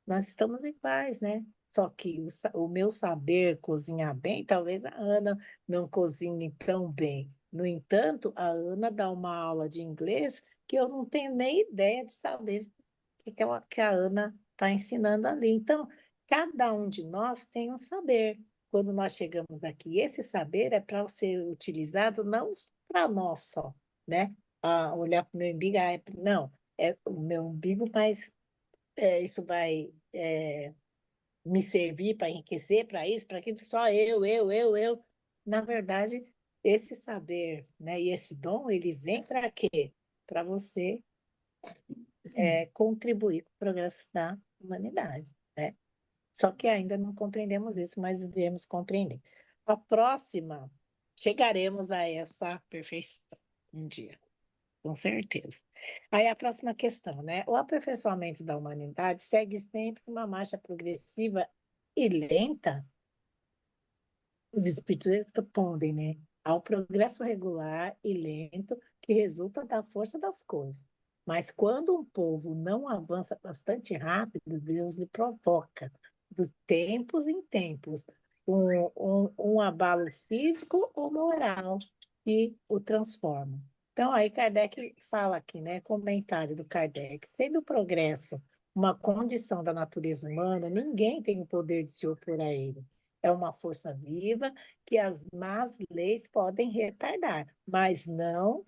Nós estamos iguais, né? Só que o meu saber cozinhar bem, talvez a Ana não cozinhe tão bem. No entanto, a Ana dá uma aula de inglês que eu não tenho nem ideia de saber que a Ana está ensinando ali. Então, cada um de nós tem um saber. Quando nós chegamos aqui, esse saber é para ser utilizado não para nós só, né? Olhar para o meu umbigo, não, é o meu umbigo, mas isso vai me servir para enriquecer, para isso, para aquilo, só eu. Na verdade, esse saber, né, e esse dom, ele vem para quê? para você contribuir com o progresso da humanidade, né? Só que ainda não compreendemos isso, mas devemos compreender. A próxima, chegaremos a essa perfeição um dia, com certeza. Aí a próxima questão, né? O aperfeiçoamento da humanidade segue sempre uma marcha progressiva e lenta. Os espíritos respondem, né? Ao progresso regular e lento que resulta da força das coisas. Mas quando um povo não avança bastante rápido, Deus lhe provoca, dos tempos em tempos, um abalo físico ou moral que o transforma. Então, aí Kardec fala aqui, né? Comentário do Kardec: sendo o progresso uma condição da natureza humana, ninguém tem o poder de se opor a ele. É uma força viva que as más leis podem retardar, mas não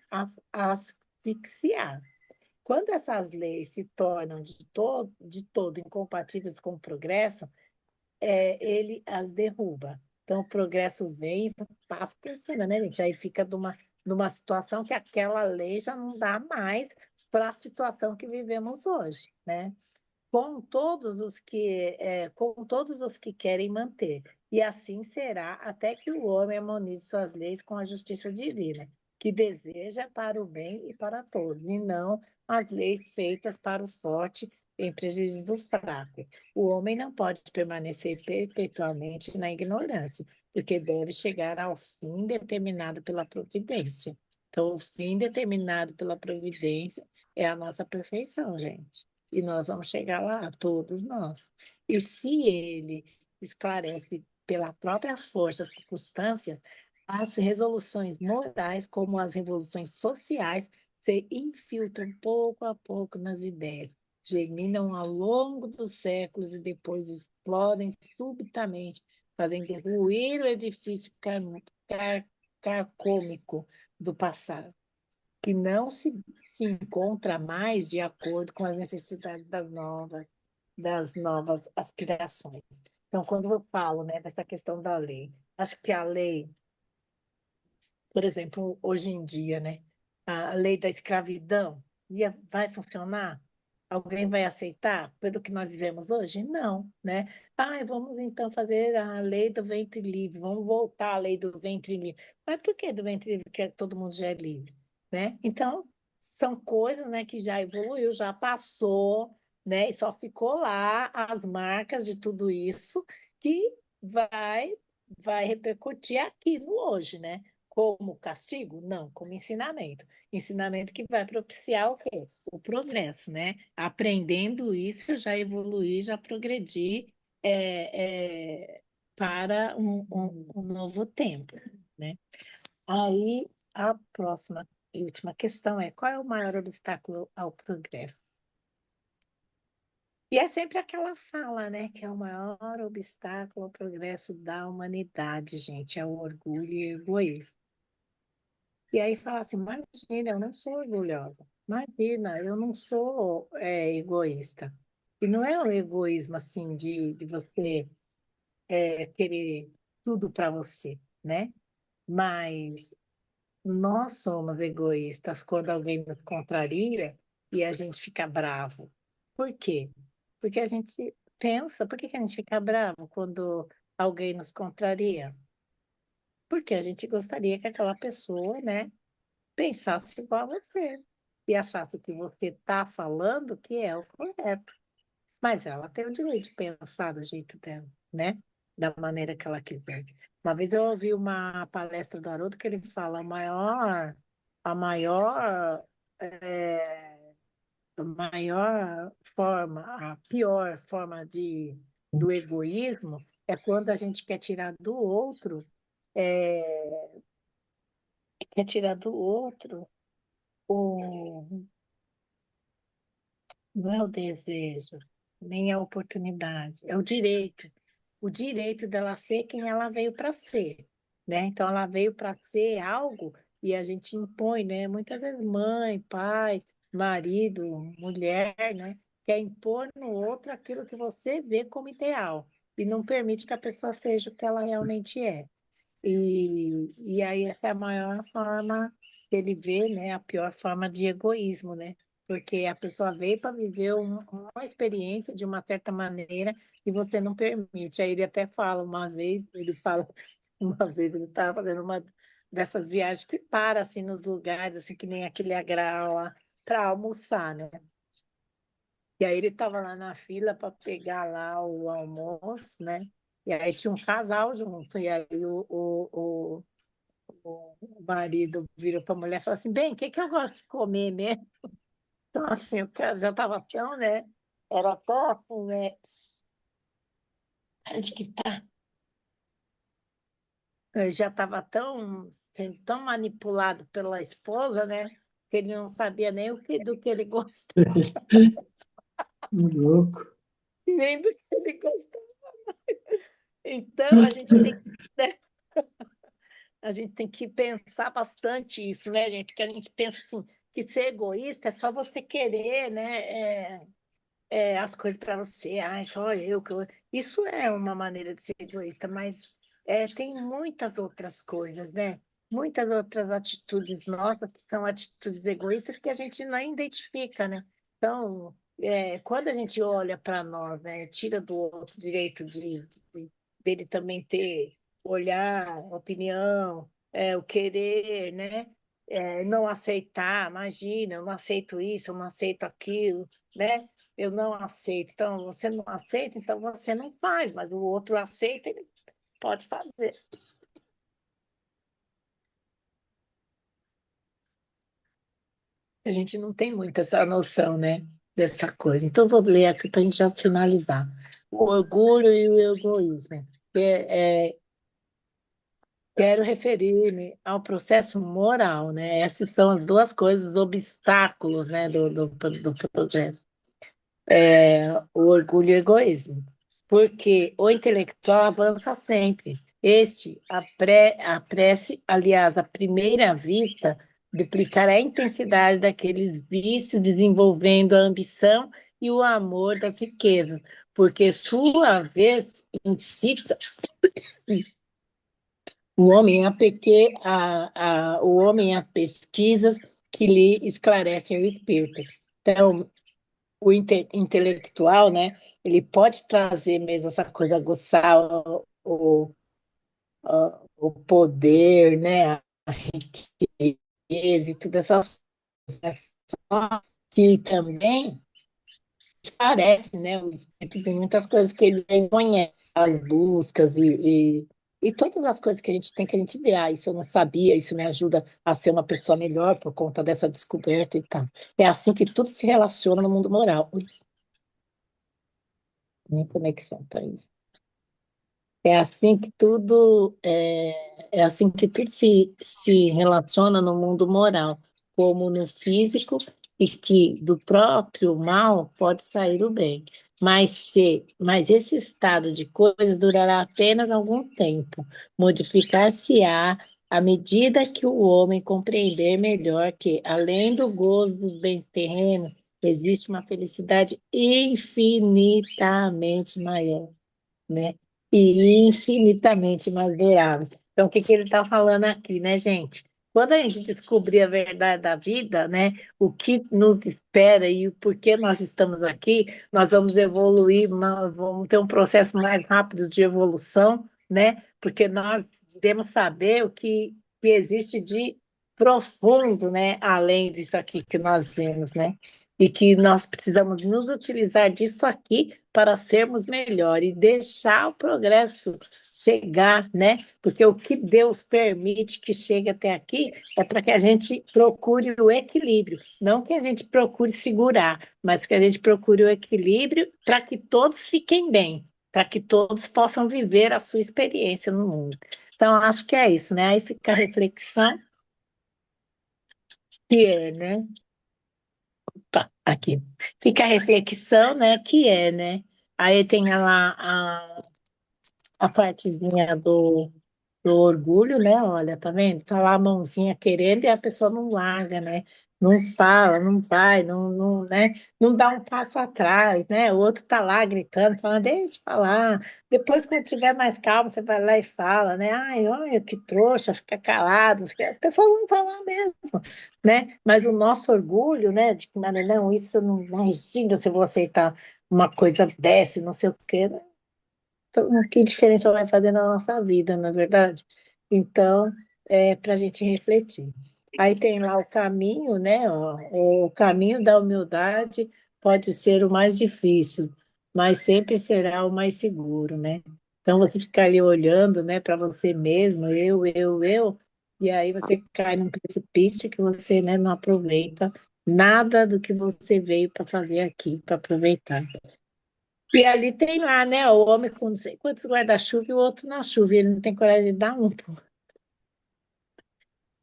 asfixiar. Quando essas leis se tornam de todo incompatíveis com o progresso, ele as derruba. Então, o progresso vem e passa por cima, né, gente? Aí fica numa situação que aquela lei já não dá mais para a situação que vivemos hoje, né? Com todos os que querem manter. E assim será até que o homem harmonize suas leis com a justiça divina, que deseja para o bem e para todos, e não as leis feitas para o forte em prejuízo do fraco. O homem não pode permanecer perpetuamente na ignorância, porque deve chegar ao fim determinado pela providência. Então, o fim determinado pela providência é a nossa perfeição, gente. E nós vamos chegar lá, todos nós. E se ele esclarece pela própria força as circunstâncias, as resoluções morais, como as revoluções sociais, se infiltram pouco a pouco nas ideias, germinam ao longo dos séculos e depois explodem subitamente, fazendo ruir o edifício carcômico do passado que não se encontra mais de acordo com as necessidades das novas aspirações. Então, quando eu falo, né, dessa questão da lei, acho que a lei, por exemplo, hoje em dia, né, a lei da escravidão vai funcionar? Alguém vai aceitar pelo que nós vivemos hoje? Não, né? Ah, vamos então fazer a lei do ventre livre, vamos voltar à lei do ventre livre. Mas por que do ventre livre? Porque todo mundo já é livre, né? Então, são coisas, né, que já evoluiu, já passou, né? E só ficou lá as marcas de tudo isso que vai, vai repercutir aqui no hoje, né? Como castigo? Não, como ensinamento. Ensinamento que vai propiciar o quê? O progresso, né? Aprendendo isso, eu já evoluí, já progredi para um novo tempo, né? Aí, a próxima e última questão é: qual é o maior obstáculo ao progresso? E é sempre aquela fala, né, que é o maior obstáculo ao progresso da humanidade, gente, é o orgulho e o egoísmo. E aí fala assim, imagina, eu não sou orgulhosa. Imagina, eu não sou egoísta. E não é o egoísmo assim de você querer tudo para você, né? Mas nós somos egoístas quando alguém nos contraria e a gente fica bravo. Por quê? Porque a gente pensa, por que que a gente fica bravo quando alguém nos contraria? Porque a gente gostaria que aquela pessoa, né, pensasse igual a você e achasse que você está falando que é o correto. Mas ela tem o direito de pensar do jeito dela, né? Da maneira que ela quiser. Uma vez eu ouvi uma palestra do Haroldo que ele fala a maior forma, a pior forma do egoísmo é quando a gente é, quer tirar do outro o, não é o desejo, nem a oportunidade, é o direito dela ser quem ela veio para ser, né? Então ela veio para ser algo e a gente impõe, né? Muitas vezes mãe, pai, marido, mulher, né? Quer impor no outro aquilo que você vê como ideal e não permite que a pessoa seja o que ela realmente é. E aí essa é a maior forma ele vê, né, a pior forma de egoísmo, né? Porque a pessoa veio para viver uma experiência de uma certa maneira e você não permite. Aí ele até fala uma vez, ele fala, uma vez ele estava fazendo uma dessas viagens que para assim nos lugares, assim que nem aquele agrau lá, para almoçar, né? E aí ele estava lá na fila para pegar lá o almoço, né? E aí tinha um casal junto, e aí o marido vira para a mulher e fala assim, bem, o que que eu gosto de comer mesmo? Então, assim, o cara já estava tão, né? Era tão, assim, né? Onde que tá? Já estava tão, sendo tão manipulado pela esposa, né? Que ele não sabia nem do que ele gostava, Louco. nem do que ele gostava. Então, a gente tem, né, a gente tem que pensar bastante isso, né, gente? Porque a gente pensa assim, que ser egoísta é só você querer, né? As coisas para você, só eu, que Isso é uma maneira de ser egoísta, mas tem muitas outras coisas, né? Muitas outras atitudes nossas que são atitudes egoístas que a gente não identifica, né? Então, quando a gente olha para nós, né, tira do outro o direito dele também ter olhar, opinião, o querer, né? Não aceitar, imagina, eu não aceito isso, eu não aceito aquilo, né? Eu não aceito. Então, você não aceita, então você não faz, mas o outro aceita, ele pode fazer. A gente não tem muito essa noção, né, dessa coisa. Então, eu vou ler aqui para a gente já finalizar. O orgulho e o egoísmo. Quero referir-me ao processo moral, né? Essas são as duas coisas, os obstáculos, né, do processo. O orgulho e o egoísmo. Porque o intelectual avança sempre. A prece, aliás, à primeira vista, duplicará a intensidade daqueles vícios, desenvolvendo a ambição e o amor das riquezas, porque, sua vez, incita o homem a pesquisas que lhe esclarecem o espírito. Então, o intelectual, né, ele pode trazer mesmo essa coisa, aguçar o poder, né, a riqueza e todas essas coisas, só que também parece, né, o espírito tem muitas coisas que ele nem conhece, as buscas e todas as coisas que a gente tem que a gente vê, isso eu não sabia, isso me ajuda a ser uma pessoa melhor por conta dessa descoberta e tal. É assim que tudo se relaciona no mundo moral. Ui, minha conexão tá aí. É assim que tudo se relaciona no mundo moral, como no físico, e que do próprio mal pode sair o bem. Mas esse estado de coisas durará apenas algum tempo, modificar-se-á à medida que o homem compreender melhor que, além do gozo dos bens terrenos, existe uma felicidade infinitamente maior, né? E infinitamente mais durável. Então, o que que ele está falando aqui, né, gente? Quando a gente descobrir a verdade da vida, né, o que nos espera e o porquê nós estamos aqui, nós vamos evoluir, vamos ter um processo mais rápido de evolução, né? Porque nós iremos saber que existe de profundo, né, além disso aqui que nós vemos, né? E que nós precisamos nos utilizar disso aqui para sermos melhores e deixar o progresso chegar, né? Porque o que Deus permite que chegue até aqui é para que a gente procure o equilíbrio, não que a gente procure segurar, mas que a gente procure o equilíbrio para que todos fiquem bem, para que todos possam viver a sua experiência no mundo. Então, acho que é isso, né? Aí fica a reflexão, que é, né? Tá, aqui. Fica a reflexão, né? Que é, né? Aí tem lá a partezinha do orgulho, né? Olha, tá vendo? Tá lá a mãozinha querendo e a pessoa não larga, né? não fala, não vai, não, né? Não dá um passo atrás, né? O outro tá lá gritando, falando, deixa eu falar. Depois, quando tiver mais calmo, você vai lá e fala, né? Ai, olha que trouxa, fica calado. As pessoas vão falar mesmo, né? Mas o nosso orgulho, né? De que, não, isso eu não imagina se eu vou aceitar uma coisa dessa, não sei o quê. Então, que diferença vai fazer na nossa vida, na é verdade? Então, é para a gente refletir. Aí tem lá o caminho, né? Ó, o caminho da humildade pode ser o mais difícil, mas sempre será o mais seguro, né? Então você fica ali olhando, né, para você mesmo, eu, e aí você cai num precipício que você, né, não aproveita nada do que você veio para fazer aqui, para aproveitar. E ali tem lá, né, o homem com não sei quantos guarda-chuva e o outro na chuva, e ele não tem coragem de dar um, pô.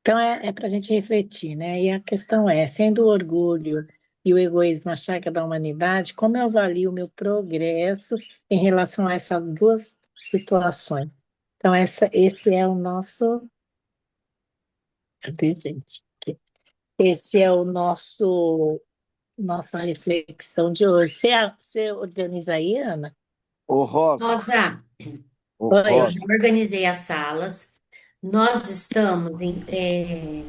Então é para a gente refletir, né? E a questão é, sendo o orgulho e o egoísmo a chaga da humanidade, como eu avalio o meu progresso em relação a essas duas situações? Então esse é o nosso, cadê, gente? Aqui. Esse é o nossa reflexão de hoje. Você organiza aí, Ana? Ô Rosa, Rosa, ô Oi, eu já Rosa, organizei as salas. Nós estamos em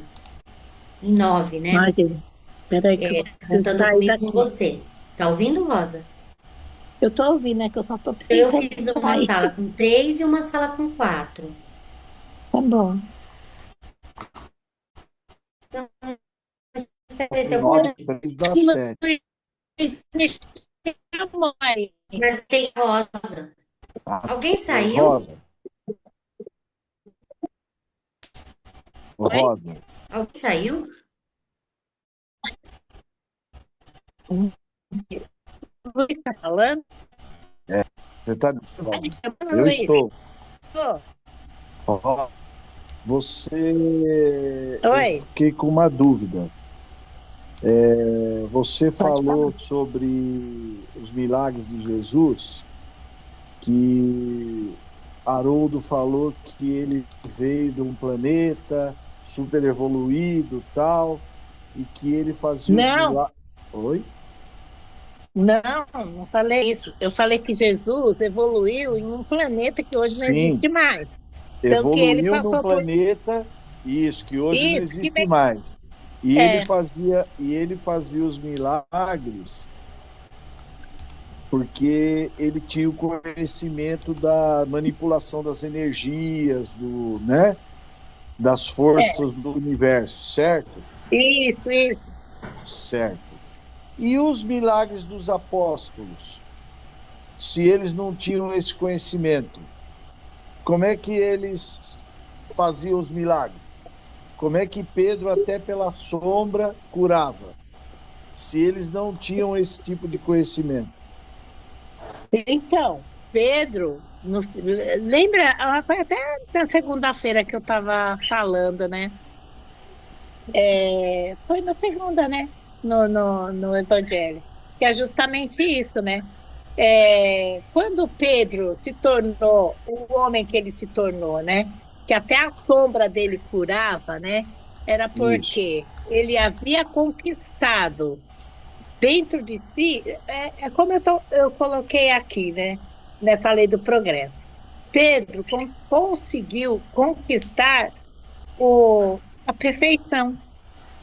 9, né? imagina. Peraí que eu vou Contando sair comigo com daqui. você. Tá ouvindo, Rosa? Eu tô ouvindo, né? Que eu só tô Eu tentando fiz uma sair. sala com 3 e uma sala com 4. Tá bom. Então, com então, 9, 3 dá 7. Luiz, me chamou aí. mas tem Rosa. Ah, Alguém ô saiu? Rosa, ô Oi? Rosa, Alguém saiu? O Luiz tá falando? é, você tá me Tá me falando? chamando, Eu Luiz? estou. Tô. Ô, Rosa, eu Oi? fiquei com uma dúvida. Você Pode falar. falou sobre os milagres de Jesus, que Haroldo falou que ele veio de um planeta super evoluído, tal, e que ele fazia os Não, milagres. Oi? não falei isso. Eu falei que Jesus evoluiu em um planeta que hoje não Sim, existe mais. Então, que ele evoluiu num passou por planeta, isso, que hoje não isso, existe mais. é, E ele fazia os milagres porque ele tinha o conhecimento da manipulação das energias, né, das é, forças do universo, certo? isso. Certo. E os milagres dos apóstolos, se eles não tinham esse conhecimento, como é que eles faziam os milagres? Como é que Pedro, até pela sombra, curava? Se eles não tinham esse tipo de conhecimento. Então, Pedro, lembra, foi até na segunda-feira que eu estava falando, né? Foi na segunda, né? No Evangelho, que é justamente isso, né? Quando Pedro se tornou o homem que ele se tornou, né? Que até a sombra dele curava, né? Era Isso. porque ele havia conquistado dentro de si, é como eu coloquei aqui, né? Nessa lei do progresso. Pedro conseguiu conquistar a perfeição,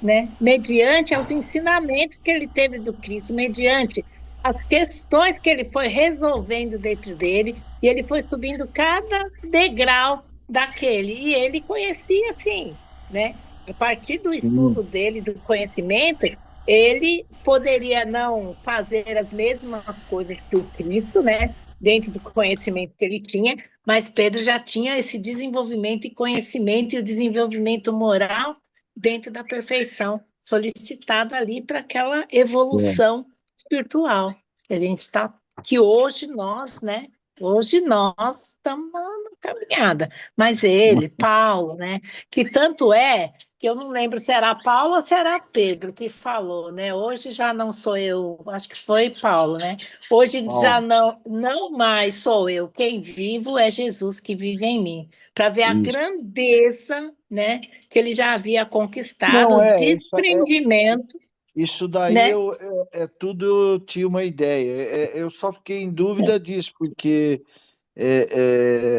né? Mediante os ensinamentos que ele teve do Cristo, mediante as questões que ele foi resolvendo dentro dele, e ele foi subindo cada degrau daquele, e ele conhecia assim, né? A partir do Sim. estudo dele, do conhecimento, ele poderia não fazer as mesmas coisas que o Cristo, né? Dentro do conhecimento que ele tinha, mas Pedro já tinha esse desenvolvimento e conhecimento e o desenvolvimento moral dentro da perfeição solicitada ali para aquela É. evolução espiritual que a gente está, que hoje nós, né? Hoje nós estamos na caminhada, mas ele, Paulo, né? Que tanto é que eu não lembro se era Paulo ou se era Pedro que falou, né? Hoje já não sou eu, acho que foi Paulo, né? Hoje já Paulo, não mais sou eu, quem vivo é Jesus que vive em mim, para ver a isso. grandeza, né, que ele já havia conquistado, Não, o desprendimento, isso daí né? tudo eu tinha uma ideia. Eu só fiquei em dúvida disso, porque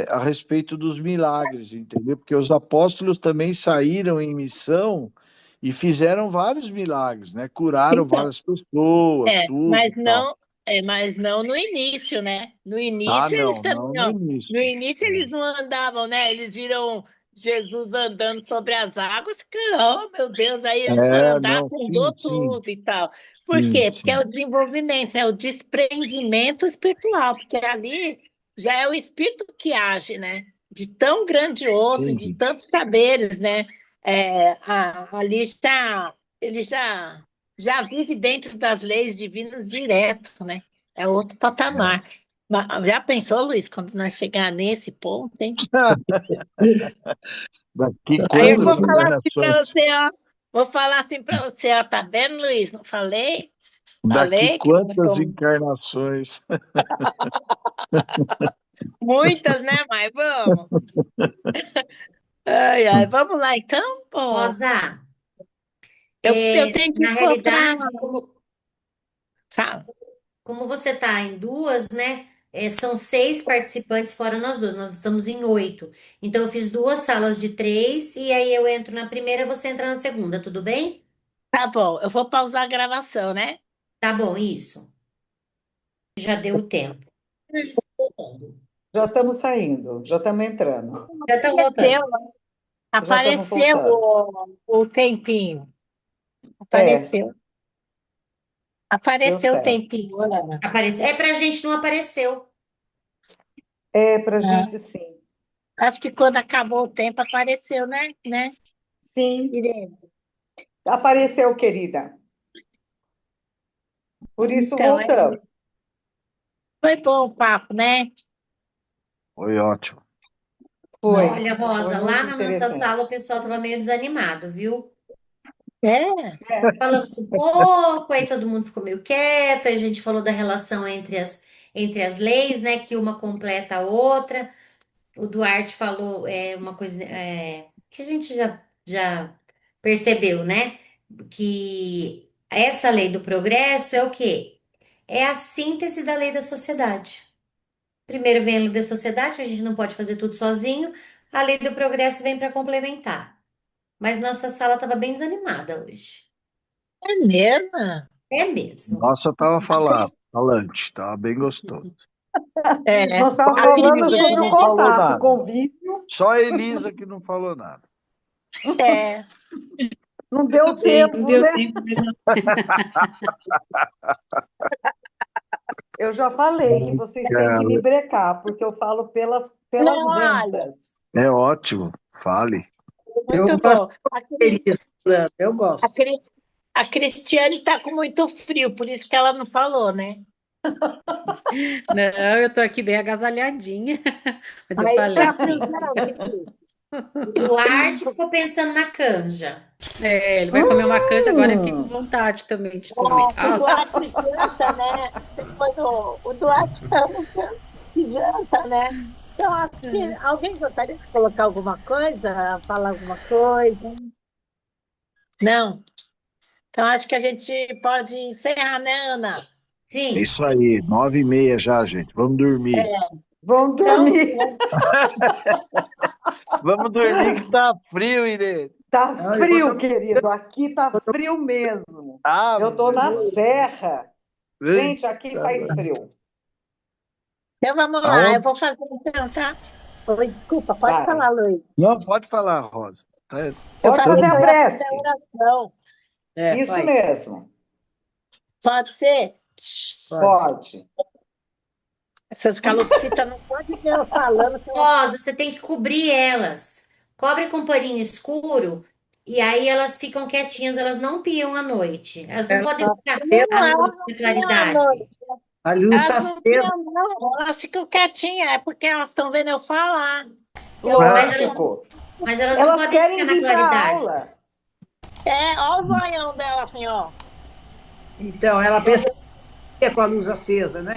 a respeito dos milagres, entendeu? Porque os apóstolos também saíram em missão e fizeram vários milagres, né? Curaram Então, várias pessoas, tudo e tal. mas não no início, né? No Ah, início eles não, também, não no ó, no início. início eles não andavam, né? Eles viram Jesus andando sobre as águas, que, oh, meu Deus, aí eles foram andar, Não, afundou sim, sim, tudo e tal. Por sim, quê? Porque é sim, o desenvolvimento, é o desprendimento espiritual, porque ali já é o espírito que age, né? De tão grandioso, de entendi. tantos saberes, né? Ali está, ele já vive dentro das leis divinas direto, né? É outro patamar. Mas já pensou, Luiz, quando nós chegar nesse ponto, hein? Daqui Aí eu vou quantas falar assim encarnações? para você, ó. Vou falar assim para você, ó. Tá vendo, Luiz? Não falei? Daqui Falei que quantas encarnações? muitas, né? Mas vamos. Ai, ai, vamos lá então, pô. Rosa, Eu tenho que na ir para. realidade, como você está em duas, né? São 6 participantes fora nós duas, nós estamos em 8. Então, eu fiz 2 salas de 3 e aí eu entro na primeira, você entra na segunda, tudo bem? Tá bom, eu vou pausar a gravação, né? Tá bom, isso. Já deu o tempo. Eles estão voltando. Já estamos saindo, já estamos entrando, Já estão Apareceu, voltando. já estamos apareceu voltando. o tempinho. É, Apareceu. deu Apareceu o certo. tempinho, Ana. É pra gente não apareceu. É, para a Ah, gente sim. acho que quando acabou o tempo apareceu, né, Sim, Irene? apareceu, querida. Por isso Então, voltamos. foi bom o papo, né? Foi ótimo. Foi, Olha, foi Rosa, lá muito na nossa sala o interessante. pessoal estava meio desanimado, viu? É, É, Falamos um pouco, aí todo mundo ficou meio quieto, aí a gente falou da relação entre as leis, né? Que uma completa a outra. O Duarte falou uma coisa que a gente já percebeu, né? Que essa lei do progresso é o quê? É a síntese da lei da sociedade. Primeiro vem a lei da sociedade, que a gente não pode fazer tudo sozinho. A lei do progresso vem para complementar. Mas nossa sala estava bem desanimada hoje. é mesmo. É mesmo. Nossa, tava falante, tava bem gostoso. É, nós Só estávamos a a falando Elisa que sobre Cristiane, o não falou contato, o nada. convívio, Só a Elisa que não falou nada. é, não deu Bem, não tempo, deu né? tempo, mas Eu já falei que vocês têm que me Cara, brecar, porque eu falo pelas não, olha, ventas. é ótimo. Fale. eu muito gosto bom. feliz, Fulano, eu A, gosto. Cri- a Cristiane está com muito frio, por isso que ela não falou, né? Não, eu tô aqui bem agasalhadinha, mas eu Aí falei tá sim. friozão, Cris. O Duarte ficou pensando na canja. Ele vai comer uma canja agora, eu fiquei com Hum, vontade também de comer. O Nossa, Duarte janta, né? Quando o Duarte janta, né? Então, acho que alguém gostaria de colocar alguma coisa, falar alguma coisa? Não? Então, acho que a gente pode encerrar, né, Ana? É Sim. isso aí. 9h30 já, gente. Vamos dormir. vão Então, dormir. Vamos dormir que tá frio, Irene. Tá Não, eu vou frio, tomar. querido. Aqui tá frio mesmo. Ah, Eu tô na serra. Gente, aqui eita, faz frio. então vamos lá, eu aonde? vou fazer então, tá? Oi, desculpa, pode Vai. falar, Luiz. Não, pode falar, Rosa. Eu Pode falei fazer que a eu ia fazer a prece. oração. Isso Vai, mesmo. Pode ser? pode. Pode. Essas calopsitas não podem ver eu falando que eu... Rosa, você tem que cobrir elas. Cobre com paninho escuro e aí elas ficam quietinhas, elas não piam à noite. Elas não Ela podem tá ficar acesa, à Não, noite elas não na piam à noite. claridade. a luz está Elas não acesa. piam, não. Elas ficam quietinhas, é porque elas estão vendo eu falar. Eu Mas acho. elas, Lógico. mas elas não Elas podem ficar querem na vir para claridade. aula. Olha o zoião dela, assim, ó. Então, ela pensa que é com a luz acesa, né?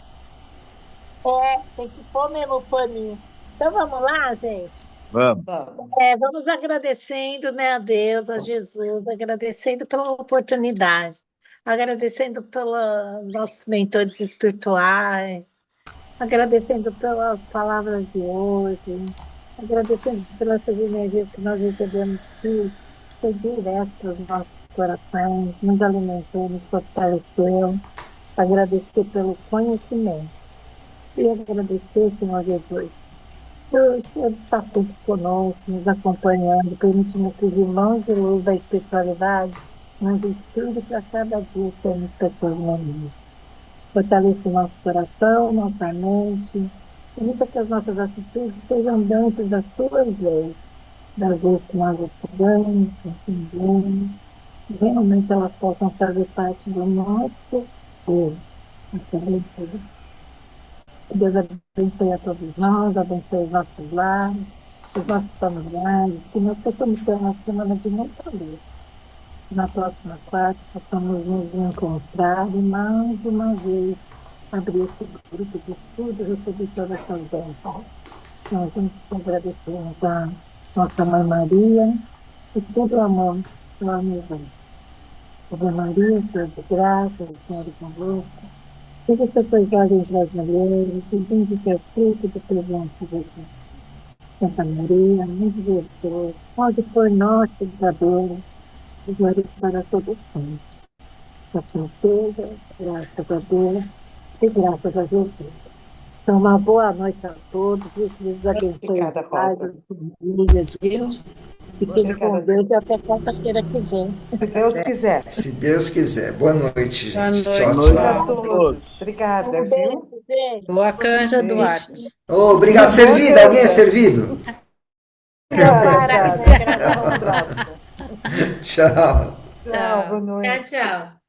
Tem que pôr mesmo o paninho. Então vamos lá, gente. Vamos. Vamos. Vamos agradecendo, né, a Deus, a Jesus, agradecendo pela oportunidade, agradecendo pelos nossos mentores espirituais, agradecendo pelas palavras de hoje, agradecendo pelas energias que nós recebemos que foi direto para os nossos corações, nos alimentou, nos fortaleceu, agradecer pelo conhecimento e agradecer, Senhor Jesus, por estar sempre conosco, nos acompanhando, permitindo que os irmãos de luz da espiritualidade nos inspirem para cada dia sermos pessoas melhores. Fortaleça o nosso coração, nossa mente, permita que as nossas atitudes sejam dentro das suas leis, das leis que nós estudamos, entendemos, e realmente elas possam fazer parte do nosso eu, nossa. Deus abençoe a todos nós, abençoe os nossos lares, os nossos familiares, que nós possamos ter uma semana de muita luz. Na próxima quarta, possamos nos encontrar e mais uma vez abrir esse grupo de estudo e receber todas essas bênçãos. Nós vamos agradecer a nossa Mãe Maria e todo o amor que ela nos dá. Ave Maria, cheia de graça, o Senhor é convosco. Seja socorrida entre as mulheres, e bendito é o fruto do teu ventre, Jesus. Santa Maria, Mãe de Jesus, rogue por nós, pecadores, agora e para todos sempre. Assim seja, graças a Deus e graças a Jesus. Então, uma boa noite a todos, que Deus abençoe Obrigada, os pais, Rosa. as famílias, viu? Fiquem com Obrigada. Deus e até quarta-feira que vem. Se Deus quiser. Se Deus quiser. Boa noite, Boa gente. noite. Tchau, Boa noite tchau. a todos. Obrigada, Um viu? beijo, gente. Boa canja, Beijo. Duarte. Ô, obrigado. Boa Servido? noite. Alguém é servido? Obrigada. Graças a Um abraço. Tchau. Tchau, boa noite. Tchau, tchau.